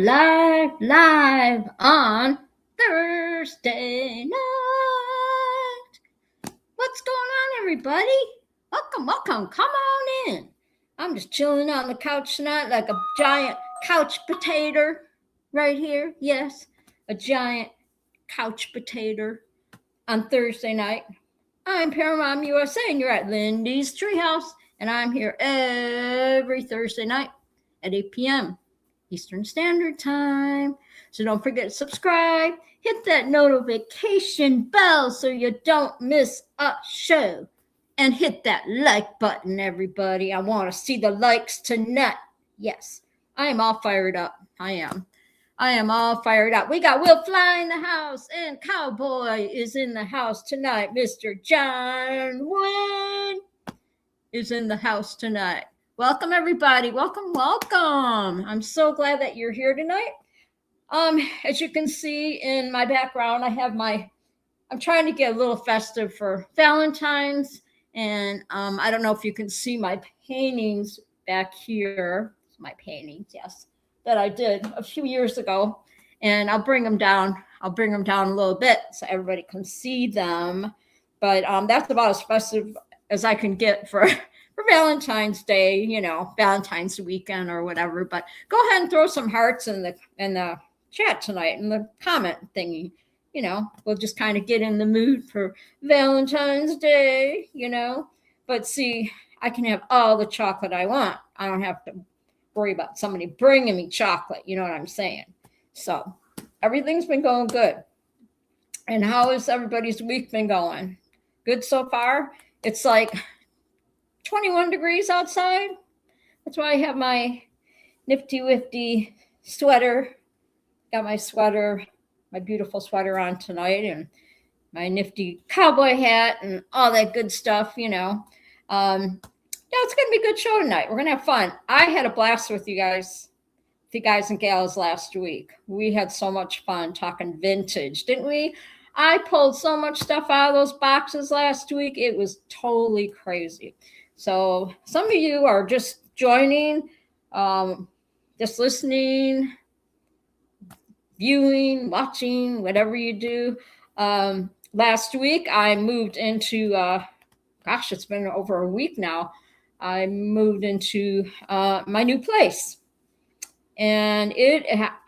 live on Thursday night. What's going on, everybody? Welcome. Come on in. I'm just chilling on the couch tonight like a giant couch potato right here. Yes, a giant couch potato on Thursday night. I'm Paramount USA, and you're at Lindy's Treehouse, and I'm here every Thursday night at 8 p.m. Eastern Standard Time. So don't forget to subscribe, hit that notification bell so you don't miss a show, and hit that like button, everybody. I want to see the likes tonight. Yes, I am all fired up. I am all fired up. We got Will Fly in the house, and Cowboy is in the house tonight. Mr. John Wayne is in the house tonight. Welcome, everybody. Welcome. I'm so glad that you're here tonight. As you can see in my background, I'm trying to get a little festive for Valentine's, and I don't know if you can see my paintings back here. My paintings, yes, that I did a few years ago, and I'll bring them down a little bit so everybody can see them. But that's about as festive as I can get for Valentine's Day, Valentine's weekend or whatever. But go ahead and throw some hearts in the chat tonight, in the comment thingy. We'll just kind of get in the mood for Valentine's Day, But see, I can have all the chocolate I want. I don't have to worry about somebody bringing me chocolate. You know what I'm saying? So everything's been going good. And how has everybody's week been going? Good so far? It's like 21 degrees outside. That's why I have my nifty sweater. Got my sweater, my beautiful sweater on tonight, and my nifty cowboy hat and all that good stuff, it's going to be a good show tonight. We're going to have fun. I had a blast with you guys and gals last week. We had so much fun talking vintage, didn't we? I pulled so much stuff out of those boxes last week. It was totally crazy. So some of you are just joining, just listening, viewing, watching, whatever you do. Last week, I moved into, it's been over a week now. I moved into my new place. And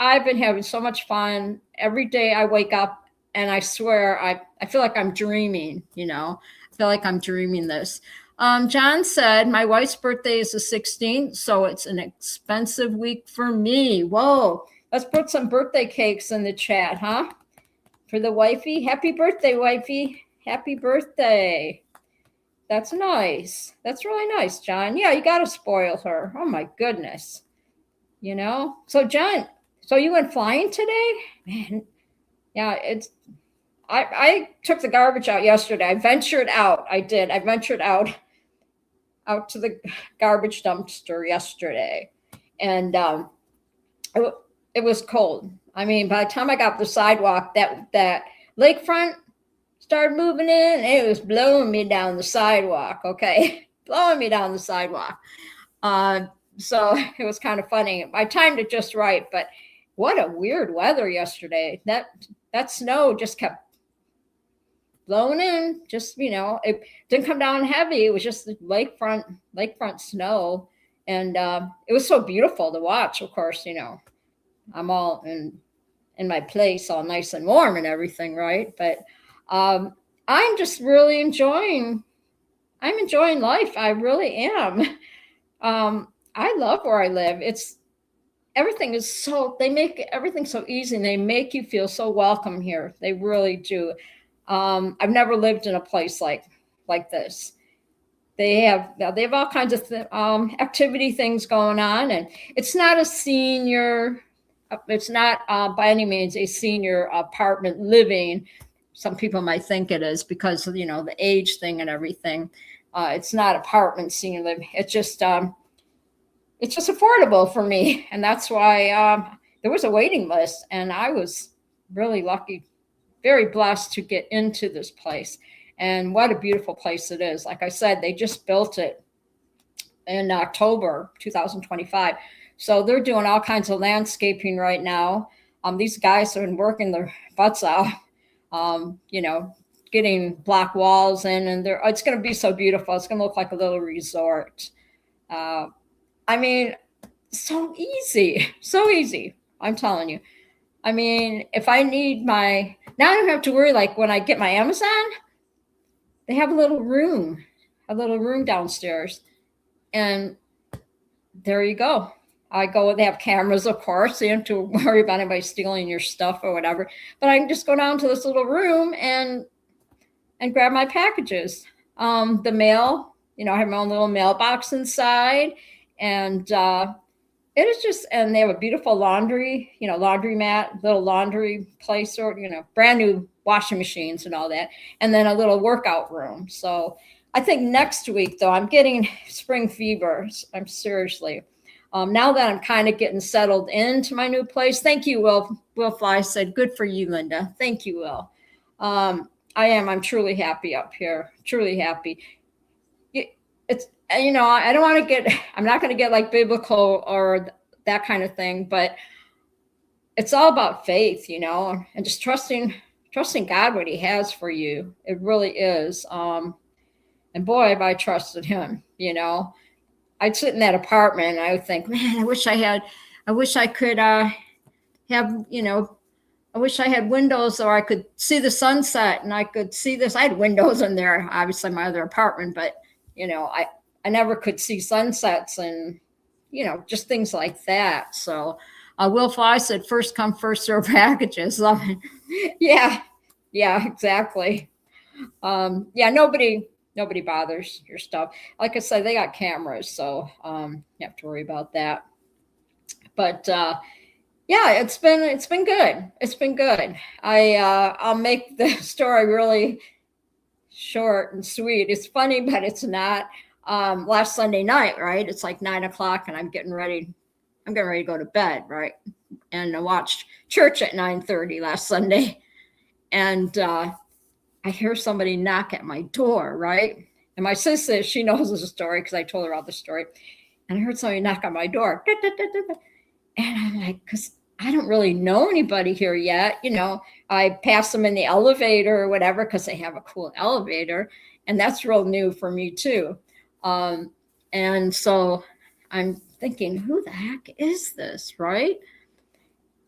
I've been having so much fun. Every day I wake up and I swear I feel like I'm dreaming, I feel like I'm dreaming this. John said, my wife's birthday is the 16th, so it's an expensive week for me. Whoa, let's put some birthday cakes in the chat, huh? For the wifey. Happy birthday, wifey. Happy birthday. That's nice. That's really nice, John. Yeah, you got to spoil her. Oh, my goodness. So, John, you went flying today? Man, yeah, I took the garbage out yesterday. I ventured out. I did. I ventured out to the garbage dumpster yesterday. And it was cold. I mean, by the time I got up the sidewalk, that lakefront started moving in, and it was blowing me down the sidewalk, okay? Blowing me down the sidewalk. So it was kind of funny. I timed it just right, but what a weird weather yesterday. That snow just kept blowing in. Just, it didn't come down heavy. It was just the lakefront snow. And it was so beautiful to watch, of course, I'm all in my place, all nice and warm and everything, right? But I'm just really enjoying life. I really am. I love where I live. They make everything so easy, and they make you feel so welcome here. They really do. I've never lived in a place like this. They have all kinds of activity things going on, and it's not by any means a senior apartment living. Some people might think it is because of, the age thing and everything. It's not apartment senior living. It's just affordable for me. And that's why there was a waiting list, and I was really lucky, very blessed to get into this place. And what a beautiful place it is. Like I said, they just built it in October 2025. So they're doing all kinds of landscaping right now. These guys have been working their butts out, getting block walls in, and it's going to be so beautiful. It's going to look like a little resort. I mean, so easy, so easy. I'm telling you. I mean, if I need now I don't have to worry. Like when I get my Amazon, they have a little room downstairs, and there you go. I go, they have cameras, of course, so you don't have to worry about anybody stealing your stuff or whatever. But I can just go down to this little room and grab my packages. The mail, I have my own little mailbox inside, and it is just, and they have a beautiful laundry, laundromat, little laundry place, or, brand new washing machines and all that. And then a little workout room. So I think next week, though, I'm getting spring fever. I'm seriously. Now that I'm kind of getting settled into my new place. Thank you, Will. Will Fly said, good for you, Linda. Thank you, Will. I am. I'm truly happy up here. Truly happy. It's, I don't want to I'm not going to get like biblical or that kind of thing, but it's all about faith, and just trusting God, what he has for you. It really is. And boy, have I trusted him, I'd sit in that apartment and I would think, man, I wish I could have, I wish I had windows so I could see the sunset and I could see this. I had windows in there, obviously my other apartment, but I never could see sunsets and, just things like that. So Will Fly said, first come, first serve packages. Love it. Yeah, exactly. Nobody bothers your stuff. Like I said, they got cameras, so you have to worry about that. But it's been good. It's been good. I'll make the story really short and sweet. It's funny, but it's not. Last Sunday night, right? It's like 9:00, and I'm getting ready to go to bed, right? And I watched church at 9:30 last Sunday, and I hear somebody knock at my door, right? And my sister, she knows the story because I told her all the story. And I heard somebody knock on my door. And I'm like, because I don't really know anybody here yet. I pass them in the elevator or whatever because they have a cool elevator. And that's real new for me too. And so I'm thinking, who the heck is this, right?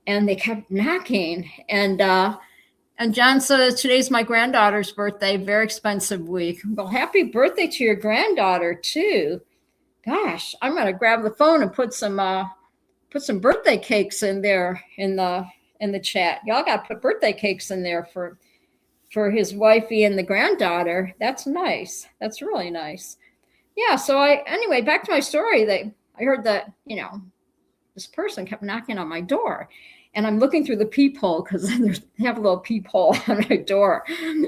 And they kept knocking. And John says, today's my granddaughter's birthday, very expensive week. Well, happy birthday to your granddaughter too. Gosh, I'm going to grab the phone and put some birthday cakes in there in the chat. Y'all got to put birthday cakes in there for his wifey and the granddaughter. That's nice. That's really nice. Yeah. So anyway, back to my story. I heard that, this person kept knocking on my door. And I'm looking through the peephole because they have a little peephole on my door.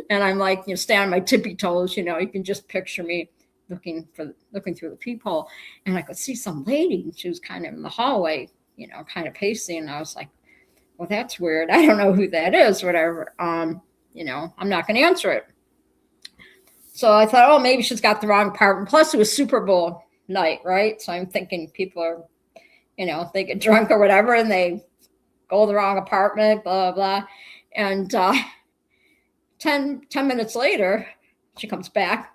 And I'm like, stand on my tippy toes, you can just picture me looking through the peephole. And I could see some lady. She was kind of in the hallway, kind of pacing. And I was like, well, that's weird. I don't know who that is, whatever. I'm not going to answer it. So I thought, oh, maybe she's got the wrong apartment. Plus it was Super Bowl night, right? So I'm thinking people are, they get drunk or whatever and they go to the wrong apartment, blah, blah. And 10 minutes later, she comes back,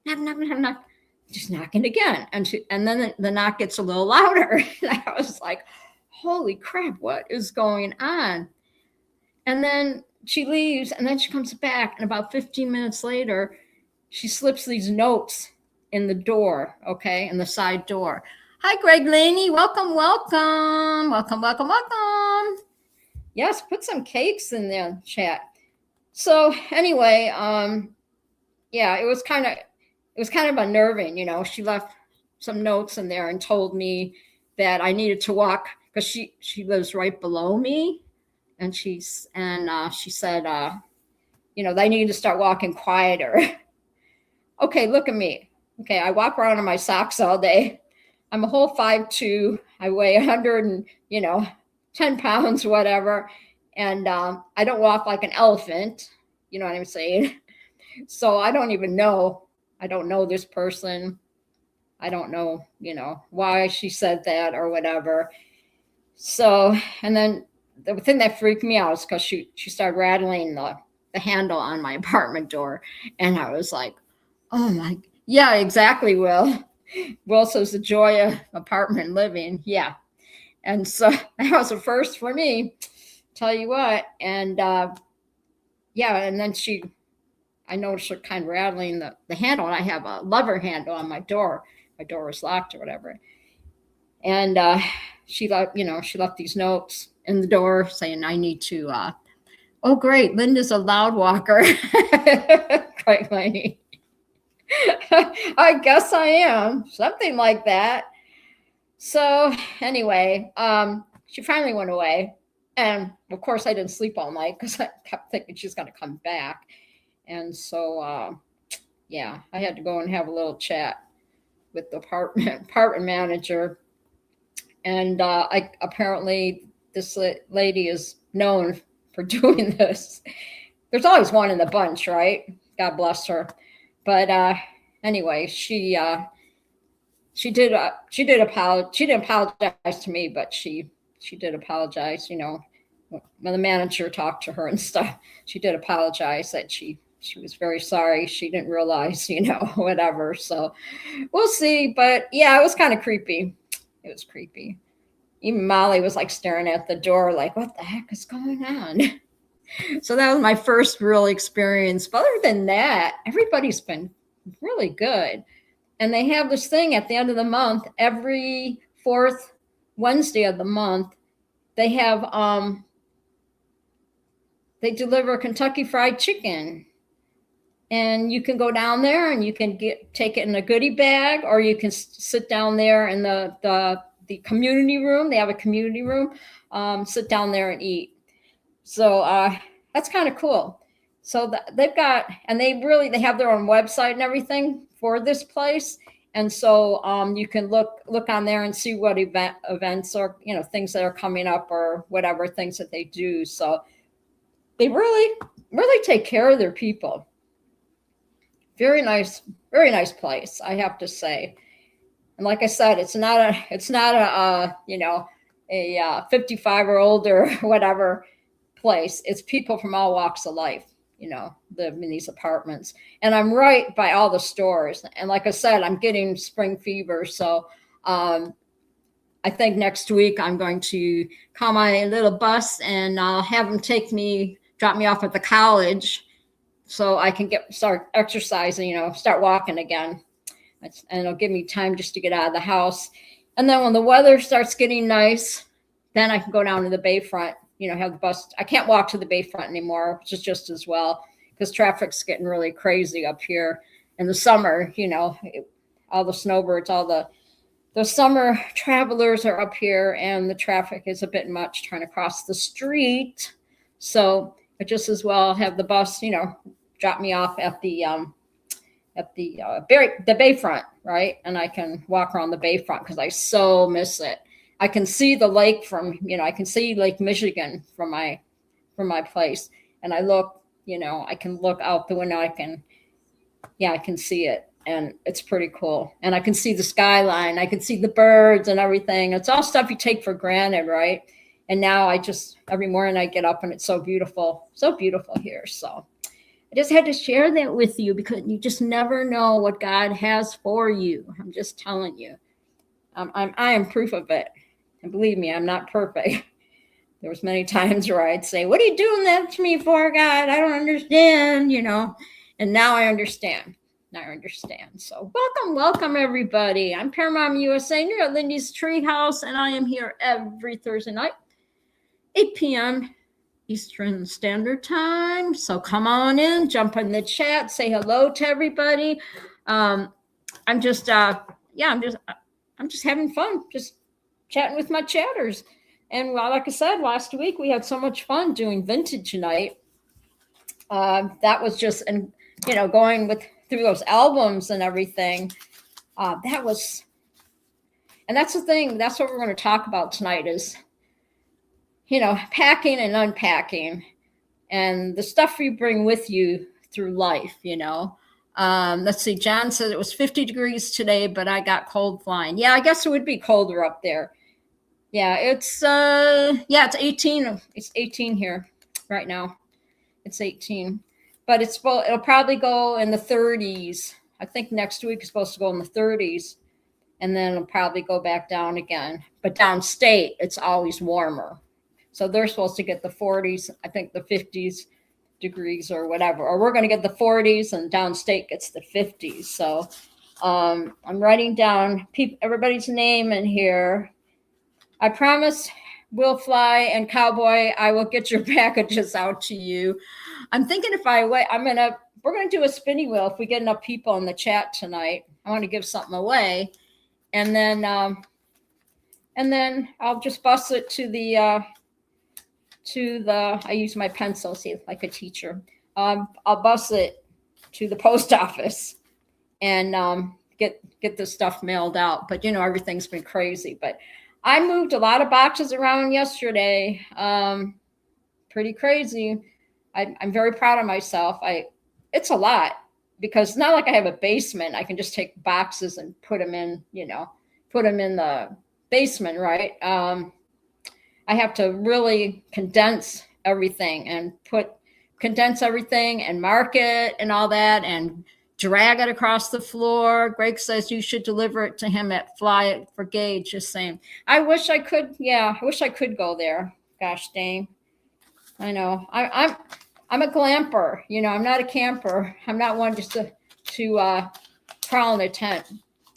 knock, just knocking again. And then the knock gets a little louder. And I was like, holy crap, what is going on? And then she leaves, and then she comes back. And about 15 minutes later, she slips these notes in the door, okay, in the side door. Hi, Greg Laney. Welcome. Yes, put some cakes in the chat. So anyway, it was kind of unnerving. She left some notes in there and told me that I needed to walk because she lives right below me, and she said, I needed to start walking quieter. Okay, look at me. Okay, I walk around in my socks all day. I'm a whole 5'2". I weigh 110 pounds, whatever. And I don't walk like an elephant. You know what I'm saying? So I don't even know. I don't know this person. I don't know, why she said that or whatever. So, and then the thing that freaked me out is because she started rattling the handle on my apartment door. And I was like, oh my, yeah, exactly, Will. Will says the joy of apartment living. Yeah. And so that was a first for me, tell you what. And yeah, and then I noticed her kind of rattling the handle, and I have a lever handle on my door. My door was locked or whatever. And she left these notes in the door saying, I need to, oh, great, Linda's a loud walker. Quite funny. I guess I am, something like that. So anyway, she finally went away. And of course, I didn't sleep all night because I kept thinking she's going to come back. And so, yeah, I had to go and have a little chat with the apartment manager. And apparently this lady is known for doing this. There's always one in the bunch, right? God bless her. But anyway, she did apologize. She didn't apologize to me, but she did apologize. When the manager talked to her and stuff, she did apologize that she was very sorry. She didn't realize, whatever. So we'll see. But yeah, it was kind of creepy. It was creepy. Even Molly was like staring at the door, like, what the heck is going on? So that was my first real experience. But other than that, everybody's been really good. And they have this thing at the end of the month, every fourth Wednesday of the month, they have they deliver Kentucky Fried Chicken. And you can go down there and you can take it in a goodie bag, or you can sit down there in the community room. They have a community room. Sit down there and eat. So that's kind of cool. So they've got, and they have their own website and everything for this place. And so you can look on there and see what events or, things that are coming up or whatever things that they do. So they really, really take care of their people. Very nice place, I have to say. And like I said, it's not a 55 or older whatever place. It's people from all walks of life, live in these apartments. And I'm right by all the stores. And like I said, I'm getting spring fever. So I think next week I'm going to call my little bus and I'll have them drop me off at the college so I can start exercising, start walking again. And it'll give me time just to get out of the house. And then when the weather starts getting nice, then I can go down to the Bayfront, have the bus. I can't walk to the Bayfront anymore, which is just as well, because traffic's getting really crazy up here in the summer. All the snowbirds, all the summer travelers are up here, and the traffic is a bit much trying to cross the street. So I just as well have the bus, drop me off at the Bayfront, right? And I can walk around the Bayfront because I so miss it. I can see the lake I can see Lake Michigan from my place. And I look, I can look out the window. I can see it. And it's pretty cool. And I can see the skyline. I can see the birds and everything. It's all stuff you take for granted, right? And now every morning I get up and it's so beautiful here. So I just had to share that with you because you just never know what God has for you. I'm just telling you. I am proof of it. And believe me, I'm not perfect. There was many times where I'd say, what are you doing that to me for, God? I don't understand, And now I understand. So welcome, everybody. I'm Paramount USA, and you're at Lindy's Treehouse, and I am here every Thursday night, 8 p.m. Eastern Standard Time. So come on in, jump in the chat, say hello to everybody. I'm just having fun, just chatting with my chatters. And like I said, last week we had so much fun doing vintage night. That was just, going through those albums and everything. And that's the thing. That's what we're going to talk about tonight is, packing and unpacking and the stuff you bring with you through life, Let's see. John said it was 50 degrees today, but I got cold flying. Yeah, I guess it would be colder up there. Yeah, it's 18. It's 18 here right now. It's 18, but it'll probably go in the 30s. I think next week is supposed to go in the 30s, and then it'll probably go back down again. But downstate, it's always warmer. So they're supposed to get the 40s, I think the 50s degrees or whatever. Or we're going to get the 40s, and downstate gets the 50s. So I'm writing down everybody's name in here. I promise, Will Fly and Cowboy, I will get your packages out to you. I'm thinking if I wait, we're gonna do a spinny wheel if we get enough people in the chat tonight. I want to give something away, and then I'll just bust it to the I use my pencil, see, like a teacher. I'll bust it to the post office and get the stuff mailed out. But everything's been crazy. But I moved a lot of boxes around yesterday. Pretty crazy. I'm very proud of myself. It's a lot because it's not like I have a basement. I can just take boxes and put them in the basement, right? I have to really condense everything and mark it and all that and drag it across the floor. Greg says you should deliver it to him at Fly for Gage. Just saying. I wish I could. Yeah, I wish I could go there. Gosh dang. I know. I'm a glamper. I'm not a camper. I'm not one just to crawl in a tent.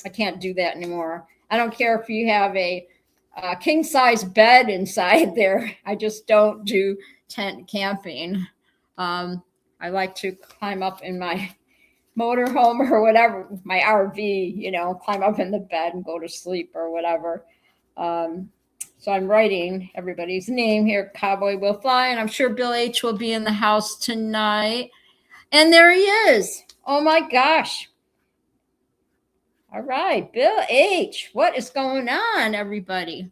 I can't do that anymore. I don't care if you have a king size bed inside there. I just don't do tent camping. I like to climb up in my motorhome or whatever, my RV, climb up in the bed and go to sleep or whatever. So I'm writing everybody's name here. Cowboy Will Fly, and I'm sure Bill H will be in the house tonight. And there he is. Oh my gosh. All right, Bill H. What is going on, everybody?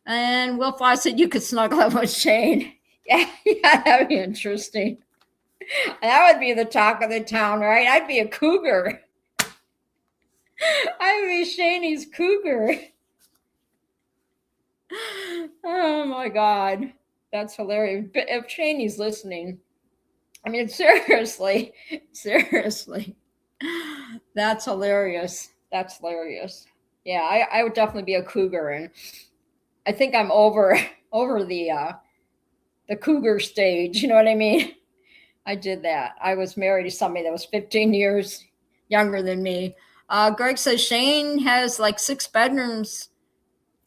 And Will Fly said you could snuggle up with Shane. Yeah, that'd be interesting. That would be the talk of the town, right? I'd be a cougar. I'd be Shaney's cougar. Oh my God. That's hilarious. But if Shaney's listening, I mean, seriously. That's hilarious. Yeah, I would definitely be a cougar, and I think I'm over the cougar stage. You know what I mean? I did that. I was married to somebody that was 15 years younger than me. Greg says Shane has like 6 bedrooms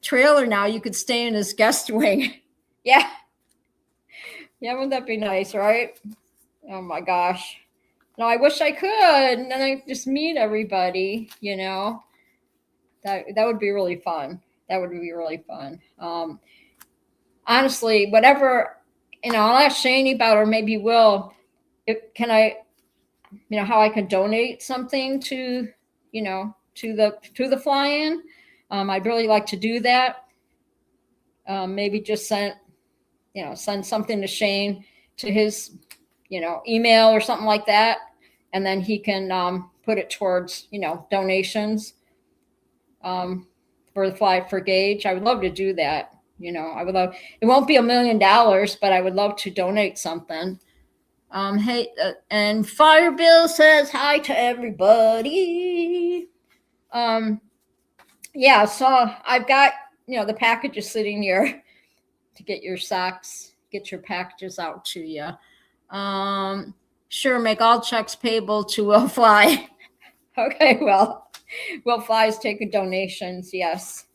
trailer now. You could stay in his guest wing. Yeah, wouldn't that be nice, right? Oh my gosh. No, I wish I could, and then I just meet everybody. That would be really fun. Honestly, whatever, I'll ask Shane about, or maybe Will, how I can donate something to the fly-in. I'd really like to do that. Maybe just send something to Shane to his email or something like that, and then he can put it towards donations for the Fly for Gage. I would love to do that. I would love. It won't be $1 million, but I would love to donate something. Hey, and Fire Bill says hi to everybody. Yeah, so I've got the packages sitting here to get your packages out to you. Sure, make all checks payable to Will Fly. Okay, well, Will Fly is taking donations. Yes.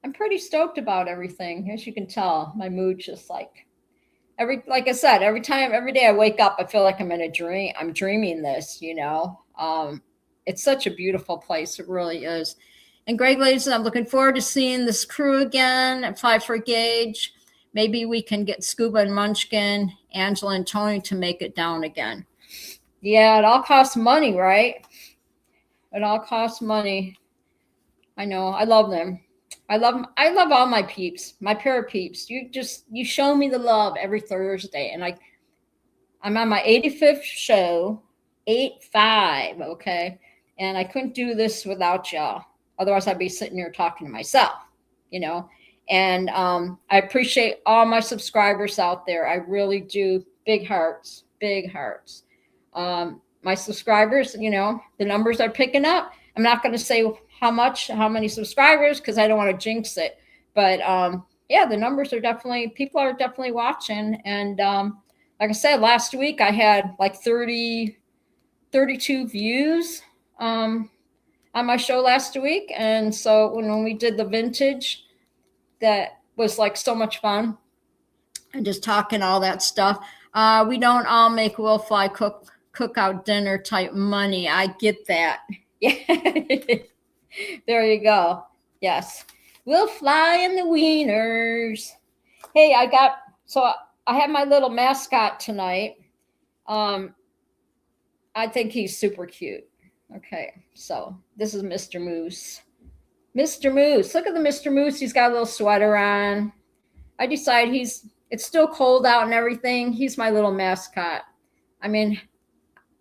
I'm pretty stoked about everything. As you can tell, my mood's just like I said, every day I wake up, I feel like I'm in a dream. I'm dreaming this, it's such a beautiful place. It really is. And Greg ladies, I'm looking forward to seeing this crew again at Fly for Gage. Maybe we can get Scuba and Munchkin, Angela and Tony to make it down again. Yeah, it all costs money, right? It all costs money. I know. I love them. I love all my peeps, my pair of peeps. You show me the love every Thursday, and I'm on my 85th show, 85, okay? And I couldn't do this without y'all. Otherwise, I'd be sitting here talking to myself, you know? And I appreciate all my subscribers out there. I really do. Big hearts, big hearts. My subscribers, you know, the numbers are picking up. I'm not going to say how many subscribers, because I don't want to jinx it. But yeah, the numbers are definitely, people are definitely watching. And like I said, last week I had like 32 views on my show last week. And so when we did the vintage, that was like so much fun. And just talking all that stuff. We don't all make Will Fly cookout dinner type money. I get that. Yeah. There you go. Yes. We'll fly in the wieners. Hey, I have my little mascot tonight. I think he's super cute. Okay, so this is Mr. Moose. Mr. Moose. Look at the Mr. Moose. He's got a little sweater on. I decide it's still cold out and everything. He's my little mascot. I mean,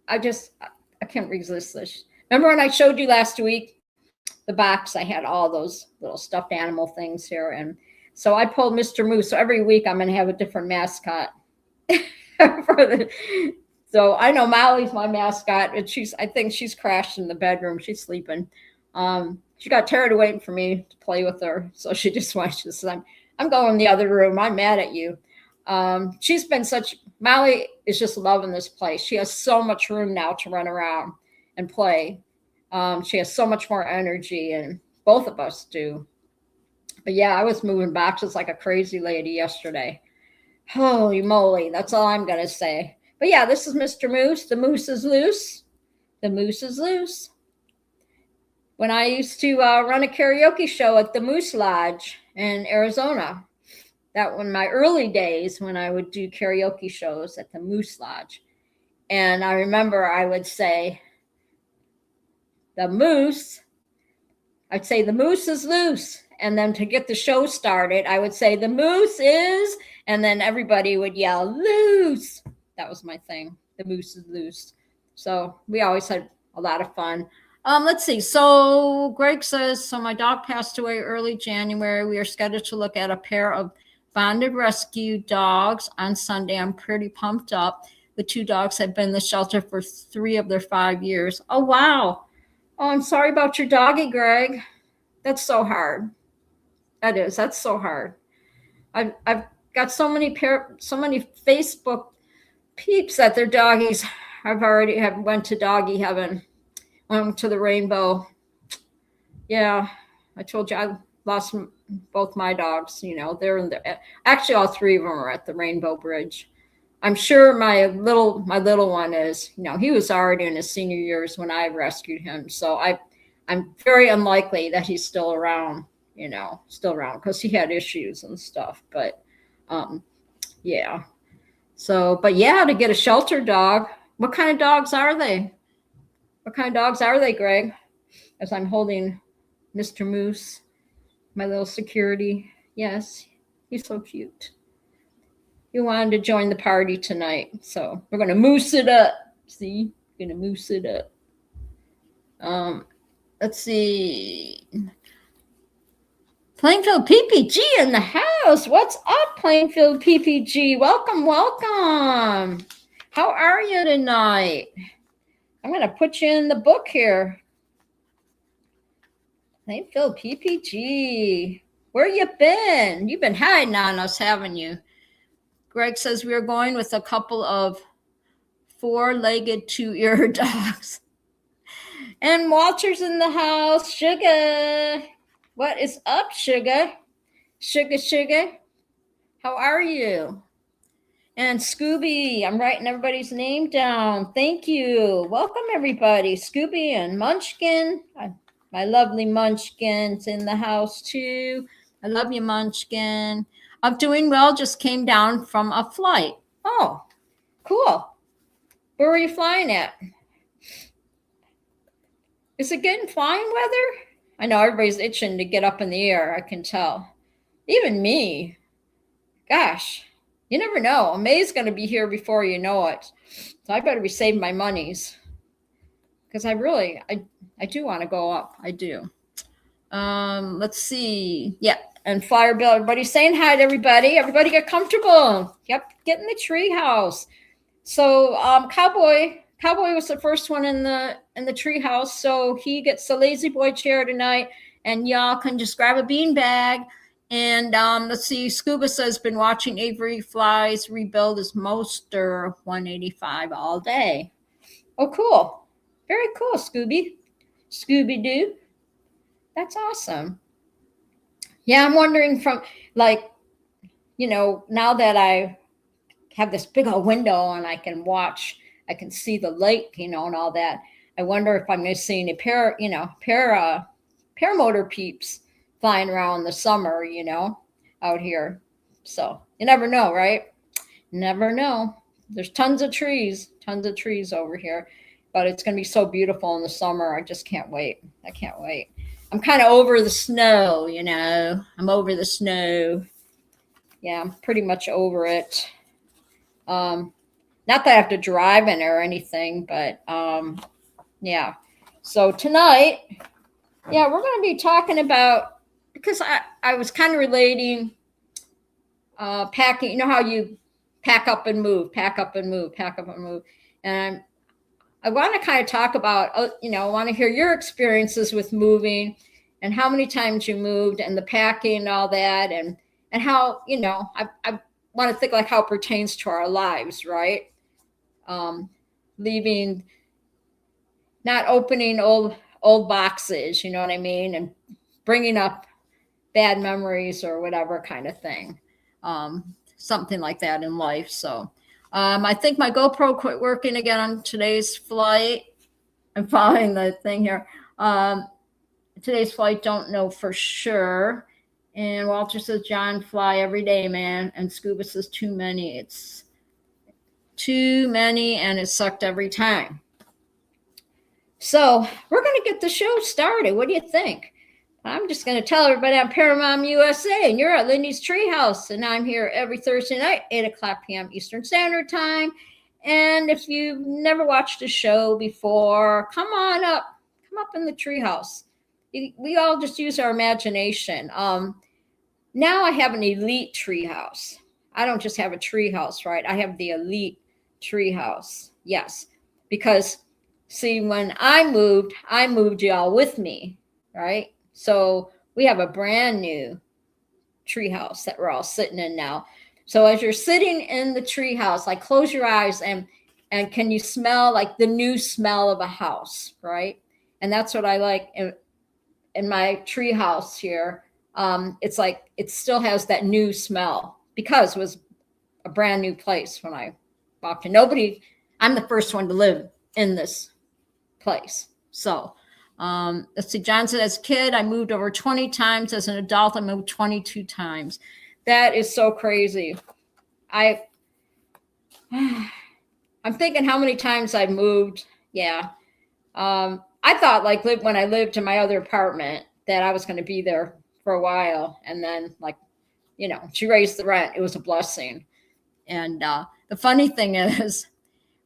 I can't resist this. Remember when I showed you last week the box? I had all those little stuffed animal things here. And so I pulled Mr. Moose. So every week I'm going to have a different mascot. So I know Molly's my mascot. And I think she's crashed in the bedroom. She's sleeping. She got tired of waiting for me to play with her. So she just says, I'm going in the other room. I'm mad at you. Molly is just loving this place. She has so much room now to run around and play. She has so much more energy, and both of us do. But yeah, I was moving boxes like a crazy lady yesterday. Holy moly. That's all I'm going to say. But yeah, this is Mr. Moose. The moose is loose. The moose is loose. When I used to run a karaoke show at the Moose Lodge in Arizona, that was my early days when I would do karaoke shows at the Moose Lodge. And I remember I would say, I'd say the moose is loose. And then to get the show started, I would say the moose is, and then everybody would yell, loose. That was my thing. The moose is loose. So we always had a lot of fun. Let's see. So Greg says, so my dog passed away early January. We are scheduled to look at a pair of bonded rescue dogs on Sunday. I'm pretty pumped up. The two dogs have been in the shelter for 3 of their 5 years. Oh, wow. Oh, I'm sorry about your doggy, Greg. That's so hard. That is. That's so hard. I've got so many Facebook peeps that their doggies. I've already went to doggy heaven. Went to the rainbow. Yeah, I told you I lost both my dogs. You know, they're in the. Actually, all 3 of them are at the Rainbow Bridge. I'm sure my little one is. You know, he was already in his senior years when I rescued him. So I'm very unlikely that he's still around. You know, still around because he had issues and stuff. But yeah. So, but yeah, to get a shelter dog. What kind of dogs are they? What kind of dogs are they, Greg? As I'm holding Mr. Moose, my little security. Yes, he's so cute. He wanted to join the party tonight, so we're going to moose it up. See, we're going to moose it up. Let's see. Plainfield PPG in the house. What's up, Plainfield PPG? Welcome, welcome. How are you tonight? I'm going to put you in the book here. Plainfield PPG. Where you been? You've been hiding on us, haven't you? Greg says we are going with a couple of 4-legged 2-ear dogs. And Walter's in the house. Sugar. What is up, Sugar? Sugar. How are you? And Scooby, I'm writing everybody's name down. Thank you. Welcome, everybody. Scooby and Munchkin. My lovely Munchkin's in the house, too. I love you, Munchkin. I'm doing well. Just came down from a flight. Oh, cool. Where were you flying at? Is it getting flying weather? I know everybody's itching to get up in the air. I can tell. Even me. Gosh. You never know. May's going to be here before you know it. So I better be saving my monies because I do want to go up. I do. Let's see. Yeah. And Flyer Bill, everybody's saying hi to everybody. Everybody get comfortable. Yep. Get in the treehouse. So Cowboy was the first one in the treehouse. So he gets the lazy boy chair tonight, and y'all can just grab a bean bag. And let's see, Scuba says been watching Avery Flies rebuild his Moster 185 all day. Oh, cool. Very cool, Scooby-Doo. That's awesome. Yeah, I'm wondering from, like, now that I have this big old window and I can see the lake, and all that. I wonder if I'm going to see any paramotor peeps flying around in the summer, out here. So you never know, right? Never know. There's tons of trees over here, but it's going to be so beautiful in the summer. I just can't wait. I can't wait. I'm kind of over the snow, I'm over the snow. Yeah, I'm pretty much over it. Not that I have to drive in it or anything, but yeah. So tonight, yeah, we're going to be talking about, because I was kind of relating packing. You know how you pack up and move. And I want to kind of talk about, I want to hear your experiences with moving and how many times you moved and the packing and all that. And how, I want to think like how it pertains to our lives, right? Leaving, not opening old boxes, you know what I mean? And bringing up bad memories or whatever kind of thing. Something like that in life. So I think my GoPro quit working again on today's flight. I'm following the thing here. Today's flight, don't know for sure. And Walter says, John, fly every day, man. And Scuba says, too many. It's too many, and it sucked every time. So we're going to get the show started. What do you think? I'm just going to tell everybody I'm Paramount USA, and you're at Lindy's Treehouse, and I'm here every Thursday night, 8 o'clock p.m. Eastern Standard Time. And if you've never watched a show before, come on up. Come up in the Treehouse. We all just use our imagination. Now I have an elite treehouse. I don't just have a treehouse, right? I have the elite treehouse. Yes. Because, see, when I moved y'all with me, right? So we have a brand new treehouse that we're all sitting in now. So as you're sitting in the treehouse, like close your eyes and can you smell like the new smell of a house, right? And that's what I like in my treehouse here. It's like it still has that new smell because it was a brand new place when I walked in. I'm the first one to live in this place. So let's see, John said, as a kid, I moved over 20 times. As an adult, I moved 22 times. That is so crazy. I'm thinking how many times I've moved. Yeah. I thought like when I lived in my other apartment that I was going to be there for a while. And then she raised the rent. It was a blessing. And the funny thing is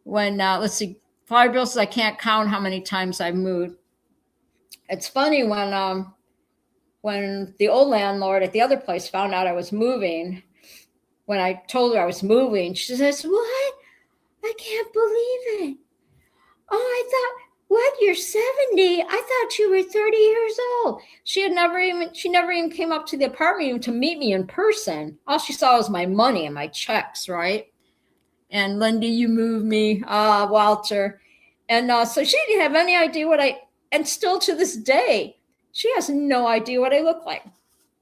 when, let's see, Flyer Bill says I can't count how many times I've moved. It's funny when the old landlord at the other place found out I was moving, when I told her I was moving, she says, what? I can't believe it. Oh, I thought, what? You're 70? I thought you were 30 years old. She never even came up to the apartment even to meet me in person. All she saw was my money and my checks, right? And Lindy, you moved me, Walter. And so she didn't have any idea and still to this day, she has no idea what I look like.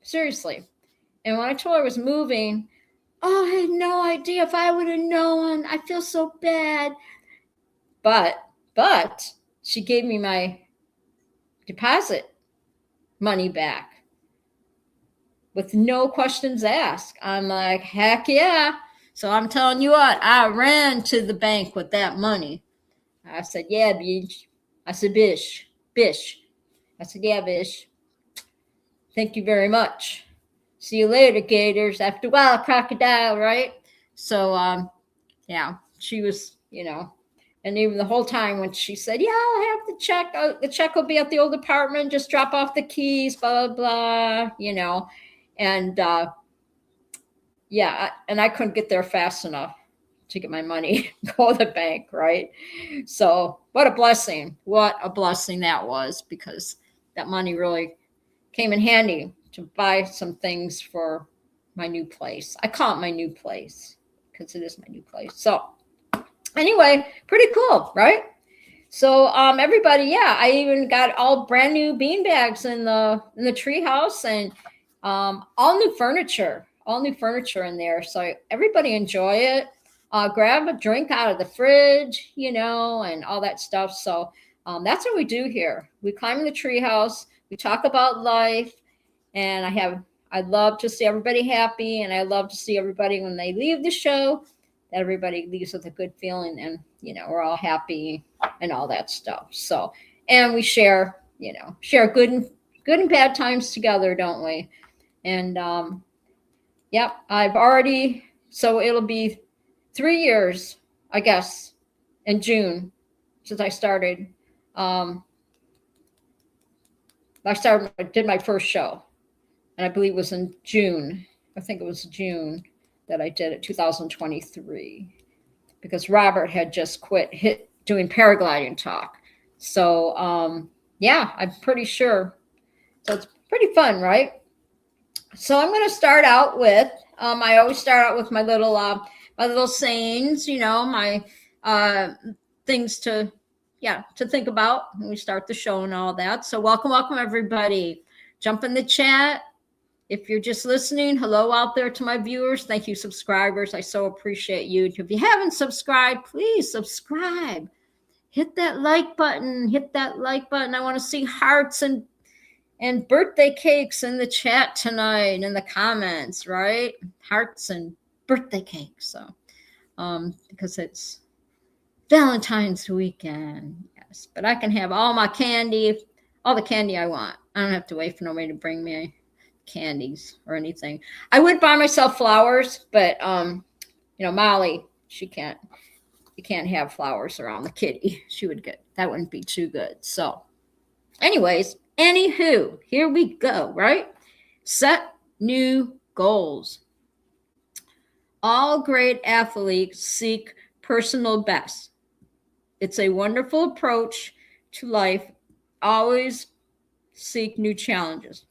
Seriously. And when I told her I was moving, oh, I had no idea. If I would have known, I feel so bad. But she gave me my deposit money back with no questions asked. I'm like, heck yeah. So I'm telling you what, I ran to the bank with that money. I said, yeah, bitch. I said, bish. I said, yeah, bish. Thank you very much. See you later, gators. After a while, crocodile, right? So yeah, she was, and even the whole time when she said, "Yeah, I'll have the check. The check will be at the old apartment. Just drop off the keys." Blah blah blah. And yeah, and I couldn't get there fast enough to get my money, go to the bank, right? So what a blessing. What a blessing that was, because that money really came in handy to buy some things for my new place. I call it my new place because it is my new place. So anyway, pretty cool, right? So everybody, yeah, I even got all brand new bean bags in the treehouse, and all new furniture in there. So everybody enjoy it. Grab a drink out of the fridge, and all that stuff. So that's what we do here. We climb in the treehouse. We talk about life, and I love to see everybody happy, and I love to see everybody when they leave the show, that everybody leaves with a good feeling, and we're all happy and all that stuff. So, and we share good and bad times together, don't we? And yep, so it'll be 3 years, I guess, in June since I started. I did my first show, and I believe it was in June. I think it was June that I did it, 2023, because Robert had just quit doing paragliding talk. So yeah, I'm pretty sure. So it's pretty fun, right? So I'm going to start out with. I always start out with my little sayings. My things to think about when we start the show and all that. So welcome everybody. Jump in the chat. If you're just listening, hello out there to my viewers. Thank you, subscribers. I so appreciate you. If you haven't subscribed, please subscribe. Hit that like button. I want to see hearts and birthday cakes in the chat tonight, in the comments, right? Hearts and birthday cakes. So, because it's Valentine's weekend, yes. But I can have all the candy I want. I don't have to wait for nobody to bring me candies or anything. I would buy myself flowers, but Molly, you can't have flowers around the kitty. That wouldn't be too good. So anyways, anywho, here we go, right? Set new goals. All great athletes seek personal best. It's a wonderful approach to life. Always seek new challenges,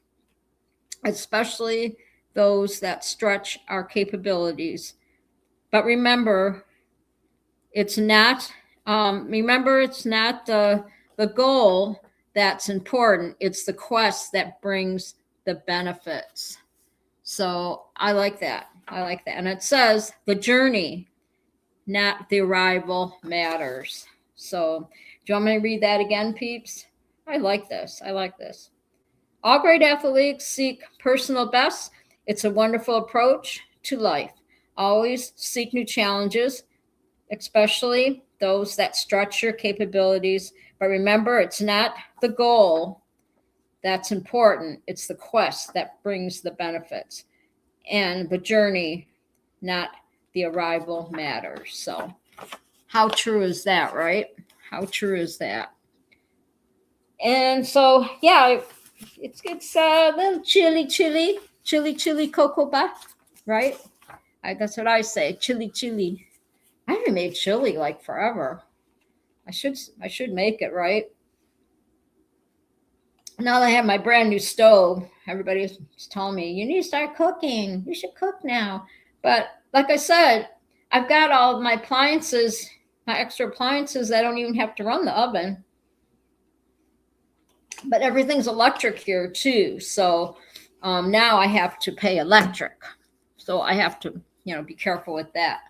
especially those that stretch our capabilities. But remember, it's not the goal that's important. It's the quest that brings the benefits. So I like that. And it says the journey, not the arrival, matters. So do you want me to read that again, peeps? I like this. All great athletes seek personal best. It's a wonderful approach to life. Always seek new challenges, especially those that stretch your capabilities. But remember, it's not the goal that's important. It's the quest that brings the benefits. And the journey, not the arrival, matters. So how true is that, right? How true is that? And so, yeah, it's a little chili cocoa buff, right? That's what I say, chili. I haven't made chili like forever. I should make it, right? Now that I have my brand new stove, everybody's telling me, you need to start cooking. You should cook now. But like I said, I've got all my appliances, my extra appliances. I don't even have to run the oven. But everything's electric here too. So now I have to pay electric. So I have to, be careful with that.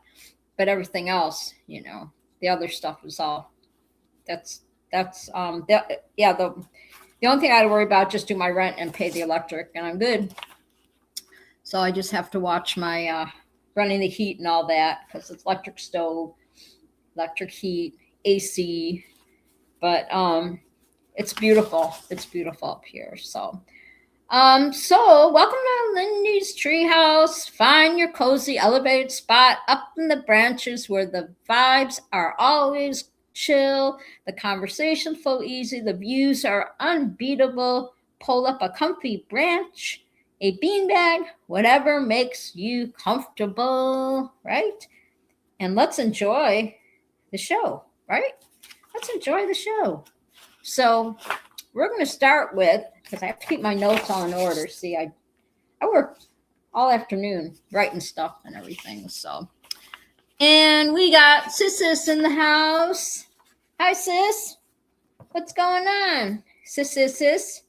But everything else, the other stuff is all, the only thing I had to worry about, just do my rent and pay the electric, and I'm good. So I just have to watch my running the heat and all that, because it's electric stove, electric heat, AC. But it's beautiful. It's beautiful up here. So So welcome to Lindy's Treehouse. Find your cozy elevated spot up in the branches where the vibes are always chill, the conversation flow easy, the views are unbeatable. Pull up a comfy branch, a beanbag, whatever makes you comfortable, right? And let's enjoy the show, right? Let's enjoy the show. So we're going to start with, because I have to keep my notes all in order. See, I work all afternoon writing stuff and everything. So, and we got Sis in the house. Hi, Sis. What's going on? Sis.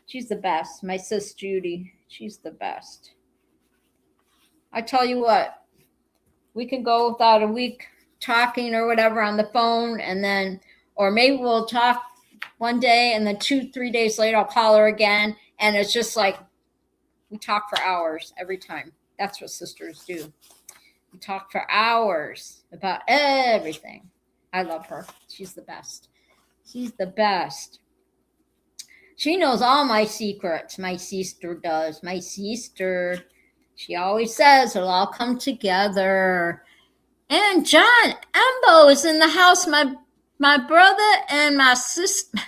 She's the best. My sis Judy. She's the best. I tell you what, we can go without a week talking or whatever on the phone, and then, or maybe we'll talk one day and then 2-3 days later I'll call her again, and it's just like we talk for hours every time. That's what sisters do. We talk for hours about everything. I love her. She's the best. She's the best. She knows all my secrets. My sister does. My sister. She always says it'll all come together. And John Embo is in the house. My brother and my sister.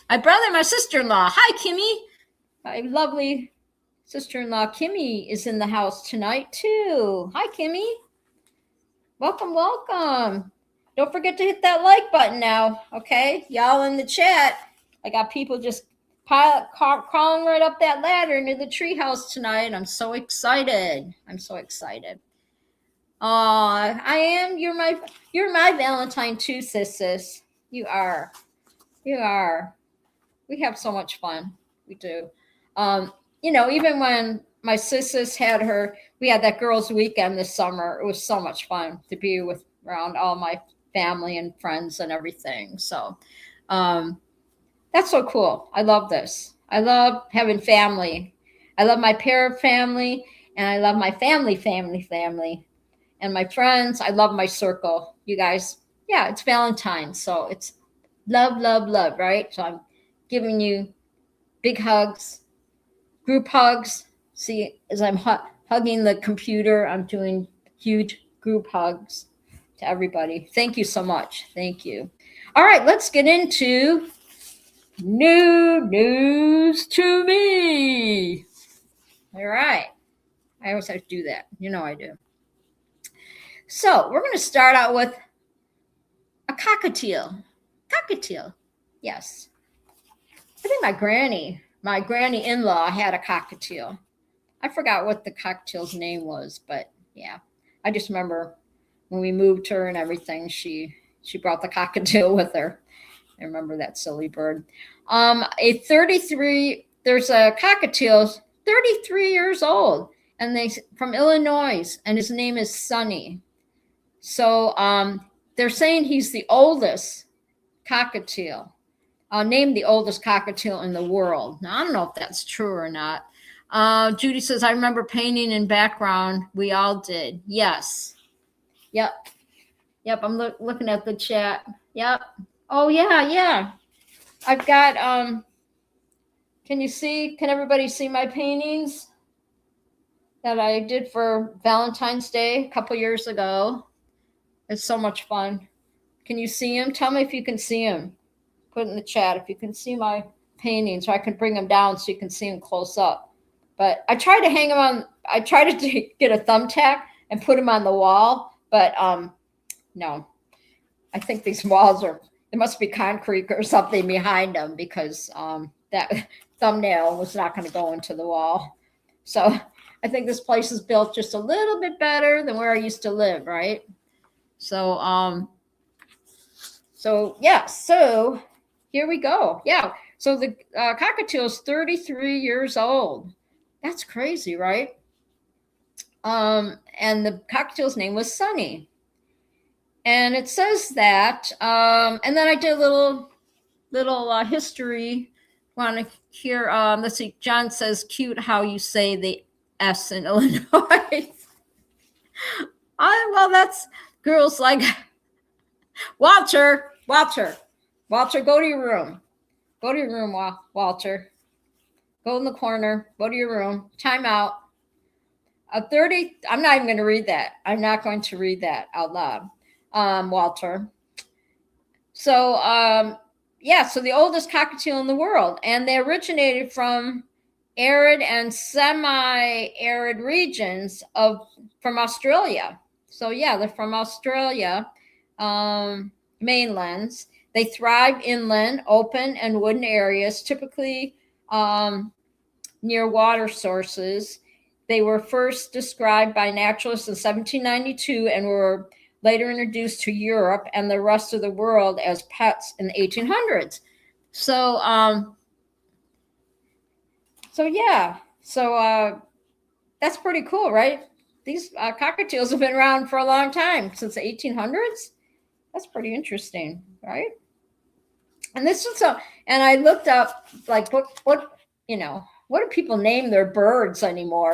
My brother and my sister-in-law. Hi, Kimmy. My lovely sister-in-law Kimmy is in the house tonight too. Hi, Kimmy. Welcome. Don't forget to hit that like button now, okay? Y'all in the chat. I got people just crawling right up that ladder into the treehouse tonight. I'm so excited. I am. You're my Valentine too, sis. You are. We have so much fun. We do. Even when my sis we had that girls' weekend this summer. It was so much fun to be around all my family and friends and everything. So that's so cool. I love this. I love having family. I love my parent family, and I love my family. And my friends, I love my circle. You guys, yeah, it's Valentine's, so it's love, right? So I'm giving you big hugs, group hugs. See, as I'm hugging the computer, I'm doing huge group hugs to everybody. Thank you so much. Thank you. All right, let's get into new news to me. All right. I always have to do that. You know I do. So we're going to start out with a cockatiel. Yes. I think my granny in-law had a cockatiel. I forgot what the cockatiel's name was, but yeah. I just remember when we moved her and everything, she brought the cockatiel with her. I remember that silly bird. There's a cockatiel, 33 years old, and from Illinois, and his name is Sonny. So they're saying he's the oldest cockatiel, named the oldest cockatiel in the world. Now, I don't know if that's true or not. Judy says, I remember painting in background. We all did. Yes. Yep. I'm looking at the chat. Yep. Oh, yeah. I've got, can everybody see my paintings that I did for Valentine's Day a couple years ago? It's so much fun. Can you see them? Tell me if you can see them. Put in the chat if you can see my paintings, so I can bring them down so you can see them close up. But I tried to hang them on. I tried to get a thumbtack and put them on the wall, but no. I think these walls there must be concrete or something behind them, because that thumbnail was not going to go into the wall. So I think this place is built just a little bit better than where I used to live, right? So here we go. Yeah. So the cockatiel is 33 years old. That's crazy, right? And the cockatiel's name was Sonny. And it says that, and then I did a little history. Want to hear? Let's see. John says, "Cute how you say the S in Illinois." Well, that's girls like Walter. Go to your room. Walter. Go in the corner. Go to your room. Time out. I'm not even going to read that. I'm not going to read that out loud, Walter. So, so the oldest cockatiel in the world, and they originated from arid and semi-arid regions from Australia. So yeah, they're from Australia, mainlands. They thrive inland, open and wooded areas, typically near water sources. They were first described by naturalists in 1792 and were later introduced to Europe and the rest of the world as pets in the 1800s. So that's pretty cool, right? These cockatiels have been around for a long time, since the 1800s. That's pretty interesting, right? And this is and I looked up, like, what do people name their birds anymore?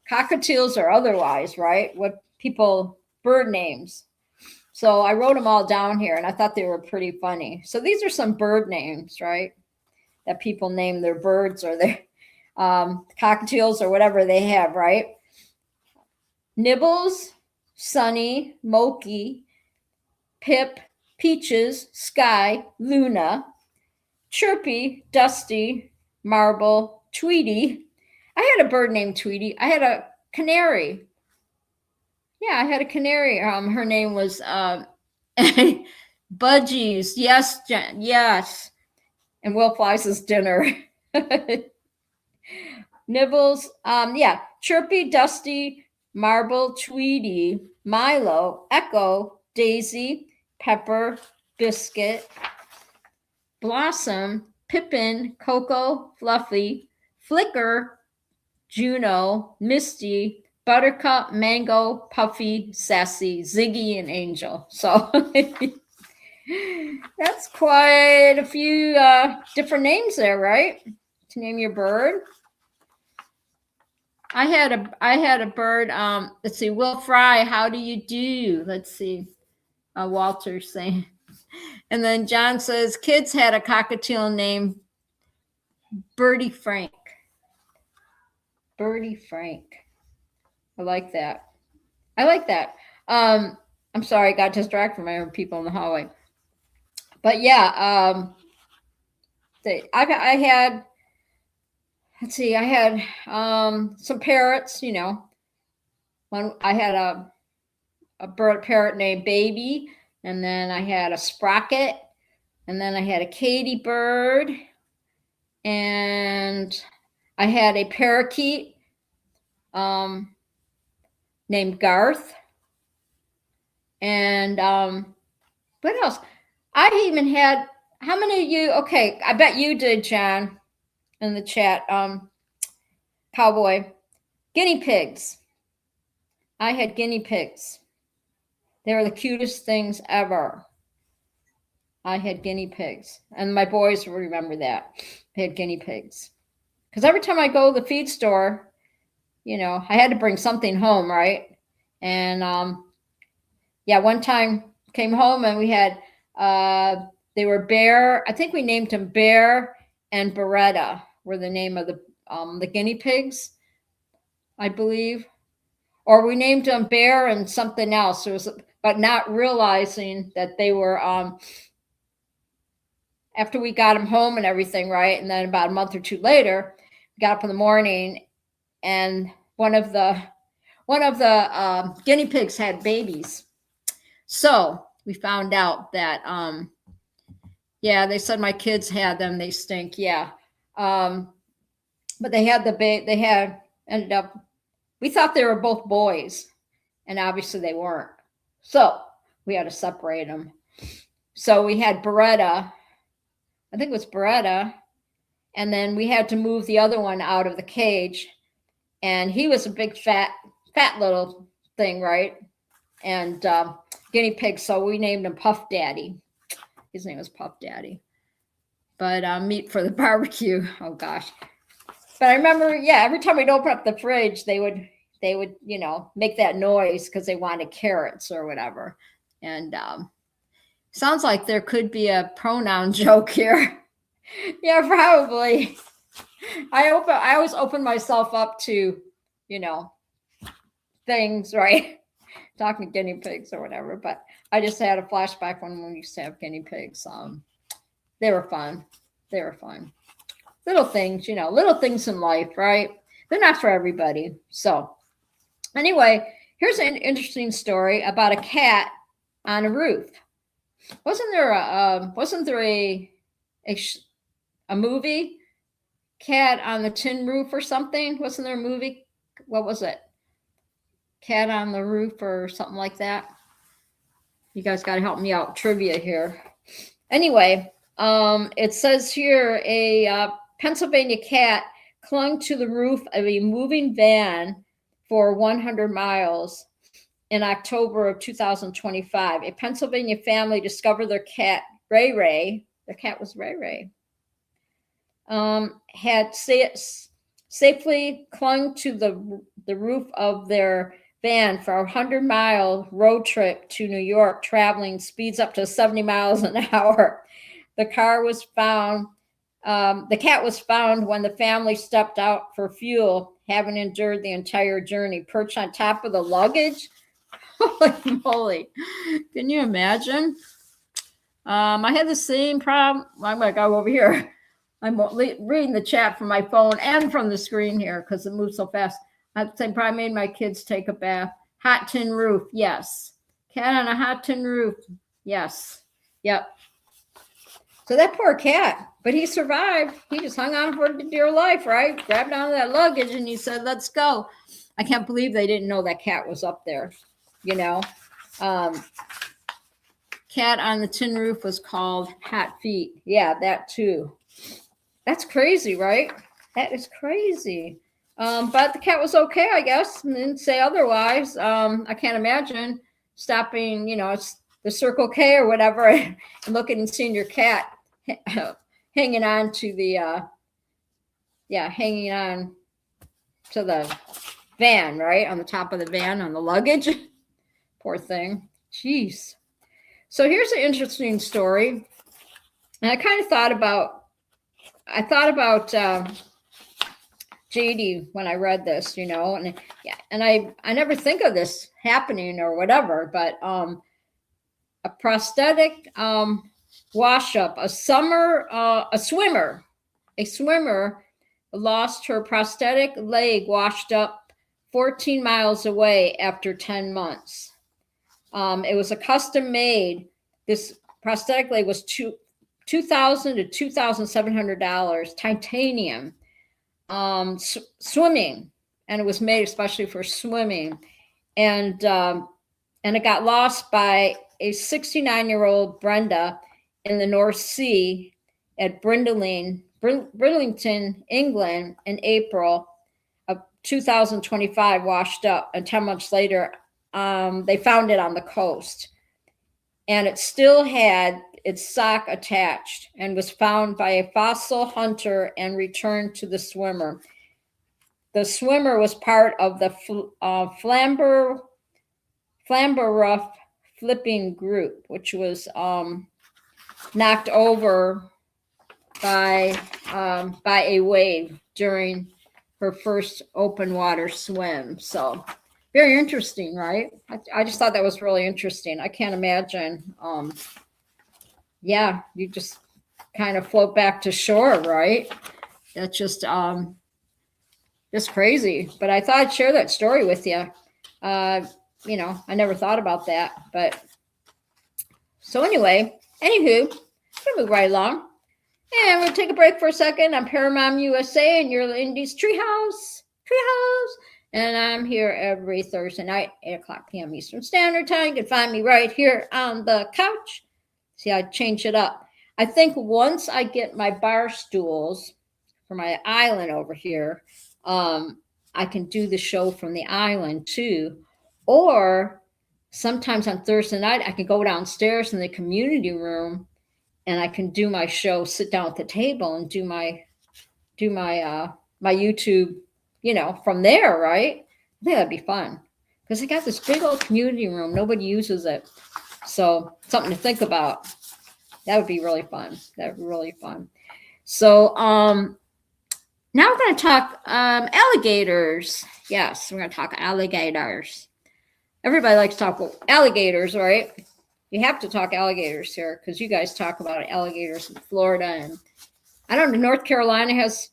Cockatiels or otherwise, right? What people bird names. So I wrote them all down here, and I thought they were pretty funny. So these are some bird names, right, that people name their birds or their cockatiels or whatever they have, right? Nibbles, Sunny, Moki, Pip, Peaches, Sky, Luna, Chirpy, Dusty, Marble, Tweety. I had a bird named Tweety. I had a canary. Yeah, I had a canary. Her name was Budgies. Yes, Jen. Yes. And Will Flies' dinner. Nibbles. Chirpy, Dusty, Marble, Tweety, Milo, Echo, Daisy, Pepper, Biscuit, Blossom, Pippin, Coco, Fluffy, Flicker, Juno, Misty, Buttercup, Mango, Puffy, Sassy, Ziggy, and Angel. So that's quite a few different names there, right? To name your bird. I had a bird. Let's see, Will Fry, how do you do? Let's see. Walter saying. And then John says, kids had a cockatiel named Birdie Frank. Birdie Frank. I like that. I'm sorry, I got distracted from my own people in the hallway. But yeah, I had, let's see, I had some parrots, When I had a parrot named Baby, and then I had a sprocket, and then I had a Katy bird, and I had a parakeet named Garth. And what else? I even had, how many of you, okay, I bet you did, John, in the chat, Cowboy, guinea pigs. I had guinea pigs. They were the cutest things ever. I had guinea pigs. And my boys will remember that. They had guinea pigs. Because every time I go to the feed store, I had to bring something home, right? And one time came home and we had, they were Bear. I think we named them Bear and Beretta were the name of the guinea pigs, I believe. Or we named them Bear and something else. But not realizing that they were, after we got them home and everything, right? And then about a month or two later, we got up in the morning and one of the guinea pigs had babies. So we found out that, they said my kids had them. They stink. Yeah. But they had ended up, we thought they were both boys, and obviously they weren't. So we had to separate them. So we had Beretta, I think it was Beretta, and then we had to move the other one out of the cage. And he was a big fat little thing, right? And guinea pig, so we named him Puff Daddy. His name was Puff Daddy. But meat for the barbecue. Oh gosh. But I remember, every time we'd open up the fridge, they would make that noise because they wanted carrots or whatever. And sounds like there could be a pronoun joke here. Yeah, probably. I always open myself up to, things, right? Talking guinea pigs or whatever. But I just had a flashback when we used to have guinea pigs. They were fun. They were fun. Little things, little things in life, right? They're not for everybody. So anyway, here's an interesting story about a cat on a roof. Wasn't there a movie, Cat on the Tin Roof or something? Wasn't there a movie? What was it? Cat on the Roof or something like that? You guys got to help me out. Trivia here. Anyway, it says here a Pennsylvania cat clung to the roof of a moving van for 100 miles in October of 2025. A Pennsylvania family discovered their cat, Ray Ray. The cat was Ray Ray. Had safely clung to the roof of their van for a 100-mile road trip to New York, traveling speeds up to 70 miles an hour. The cat was found when the family stepped out for fuel, having endured the entire journey, perched on top of the luggage. Holy moly. Can you imagine? I had the same problem. I'm going to go over here. I'm reading the chat from my phone and from the screen here because it moves so fast. I probably made my kids take a bath. Hot tin roof. Yes. Cat on a hot tin roof. Yes. Yep. So that poor cat, but he survived. He just hung on for dear life, right? Grabbed onto that luggage and he said, let's go. I can't believe they didn't know that cat was up there, Cat on the Tin Roof was called Hot Feet. Yeah, that too. That's crazy, right? That is crazy. But the cat was okay, I guess, and didn't say otherwise. I can't imagine stopping, it's the Circle K or whatever, and looking and seeing your cat hanging on to the van, right? On the top of the van on the luggage. Poor thing. Jeez. So here's an interesting story. And I kind of thought about JD when I read this, and I never think of this happening or whatever, but a prosthetic wash up, a swimmer lost her prosthetic leg washed up 14 miles away after 10 months. It was a custom made. This prosthetic leg was $2,000 to $2,700, titanium, swimming, and it was made especially for swimming, and it got lost by a 69-year-old Brenda in the North Sea at Bridlington, England, in April of 2025. Washed up, and 10 months later, they found it on the coast, and it still had its sock attached and was found by a fossil hunter and returned to the swimmer. The swimmer was part of the Flamborough flipping group, which was knocked over by a wave during her first open water swim. So very interesting, right? I just thought that was really interesting. I can't imagine. You just kind of float back to shore, right? That's just crazy. But I thought I'd share that story with you. I never thought about that. But so anyway, anywho, we'll move right along. And we'll take a break for a second. I'm Paramount USA, and you're Lindy's Treehouse. And I'm here every Thursday night, 8:00 p.m. Eastern Standard Time. You can find me right here on the couch. See, I change it up. I think once I get my bar stools for my island over here, I can do the show from the island too. Or sometimes on Thursday night, I can go downstairs in the community room and I can do my show, sit down at the table and do my YouTube, from there, right? I think that'd be fun because I got this big old community room. Nobody uses it. So something to think about. That would be really fun. So, Now we're going to talk alligators. Yes, we're going to talk alligators. Everybody likes to talk about alligators, right? You have to talk alligators here because you guys talk about alligators in Florida, and I don't know. North Carolina has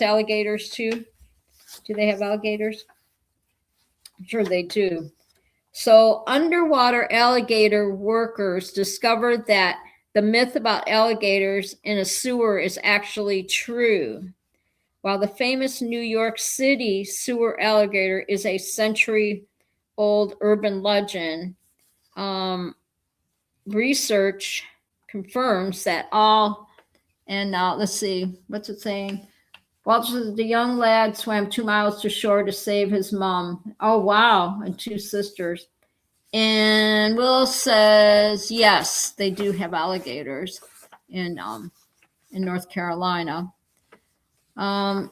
alligators too. Do they have alligators? I'm sure they do. So underwater alligator workers discovered that the myth about alligators in a sewer is actually true. While the famous New York City sewer alligator is a century-old urban legend, research confirms that all, and let's see, what's it saying? Walter, the young lad, swam 2 miles to shore to save his mom. Oh, wow, and 2 sisters. And Will says, yes, they do have alligators in North Carolina. And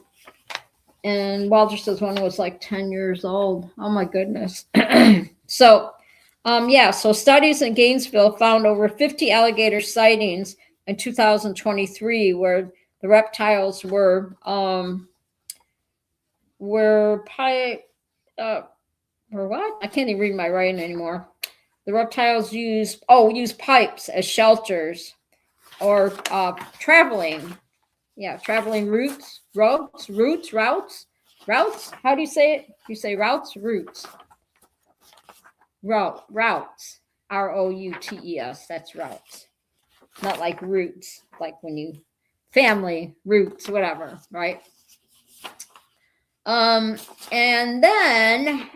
Walter says one was like 10 years old. Oh, my goodness. So studies in Gainesville found over 50 alligator sightings in 2023 where the reptiles were what? I can't even read my writing anymore. The reptiles use pipes as shelters or traveling routes. How do you say it? You say routes, routes. Routes. Routes. That's routes. Not like roots, like when you family roots, whatever, right? And then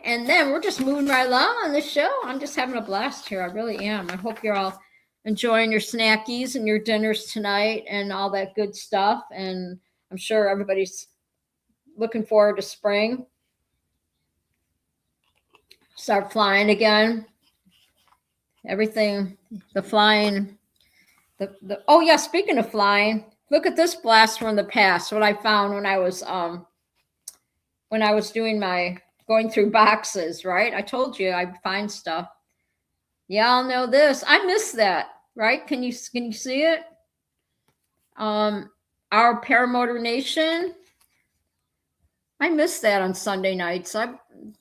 we're just moving right along on the show. I'm just having a blast here. I really am. I hope you're all enjoying your snackies and your dinners tonight and all that good stuff. And I'm sure everybody's looking forward to spring. Start flying again. Everything, the flying, speaking of flying, look at this blast from the past. What I found when I was doing going through boxes, right? I told you I'd find stuff. Y'all know this. I miss that, right? Can you see it? Our Paramotor Nation. I miss that on Sunday nights.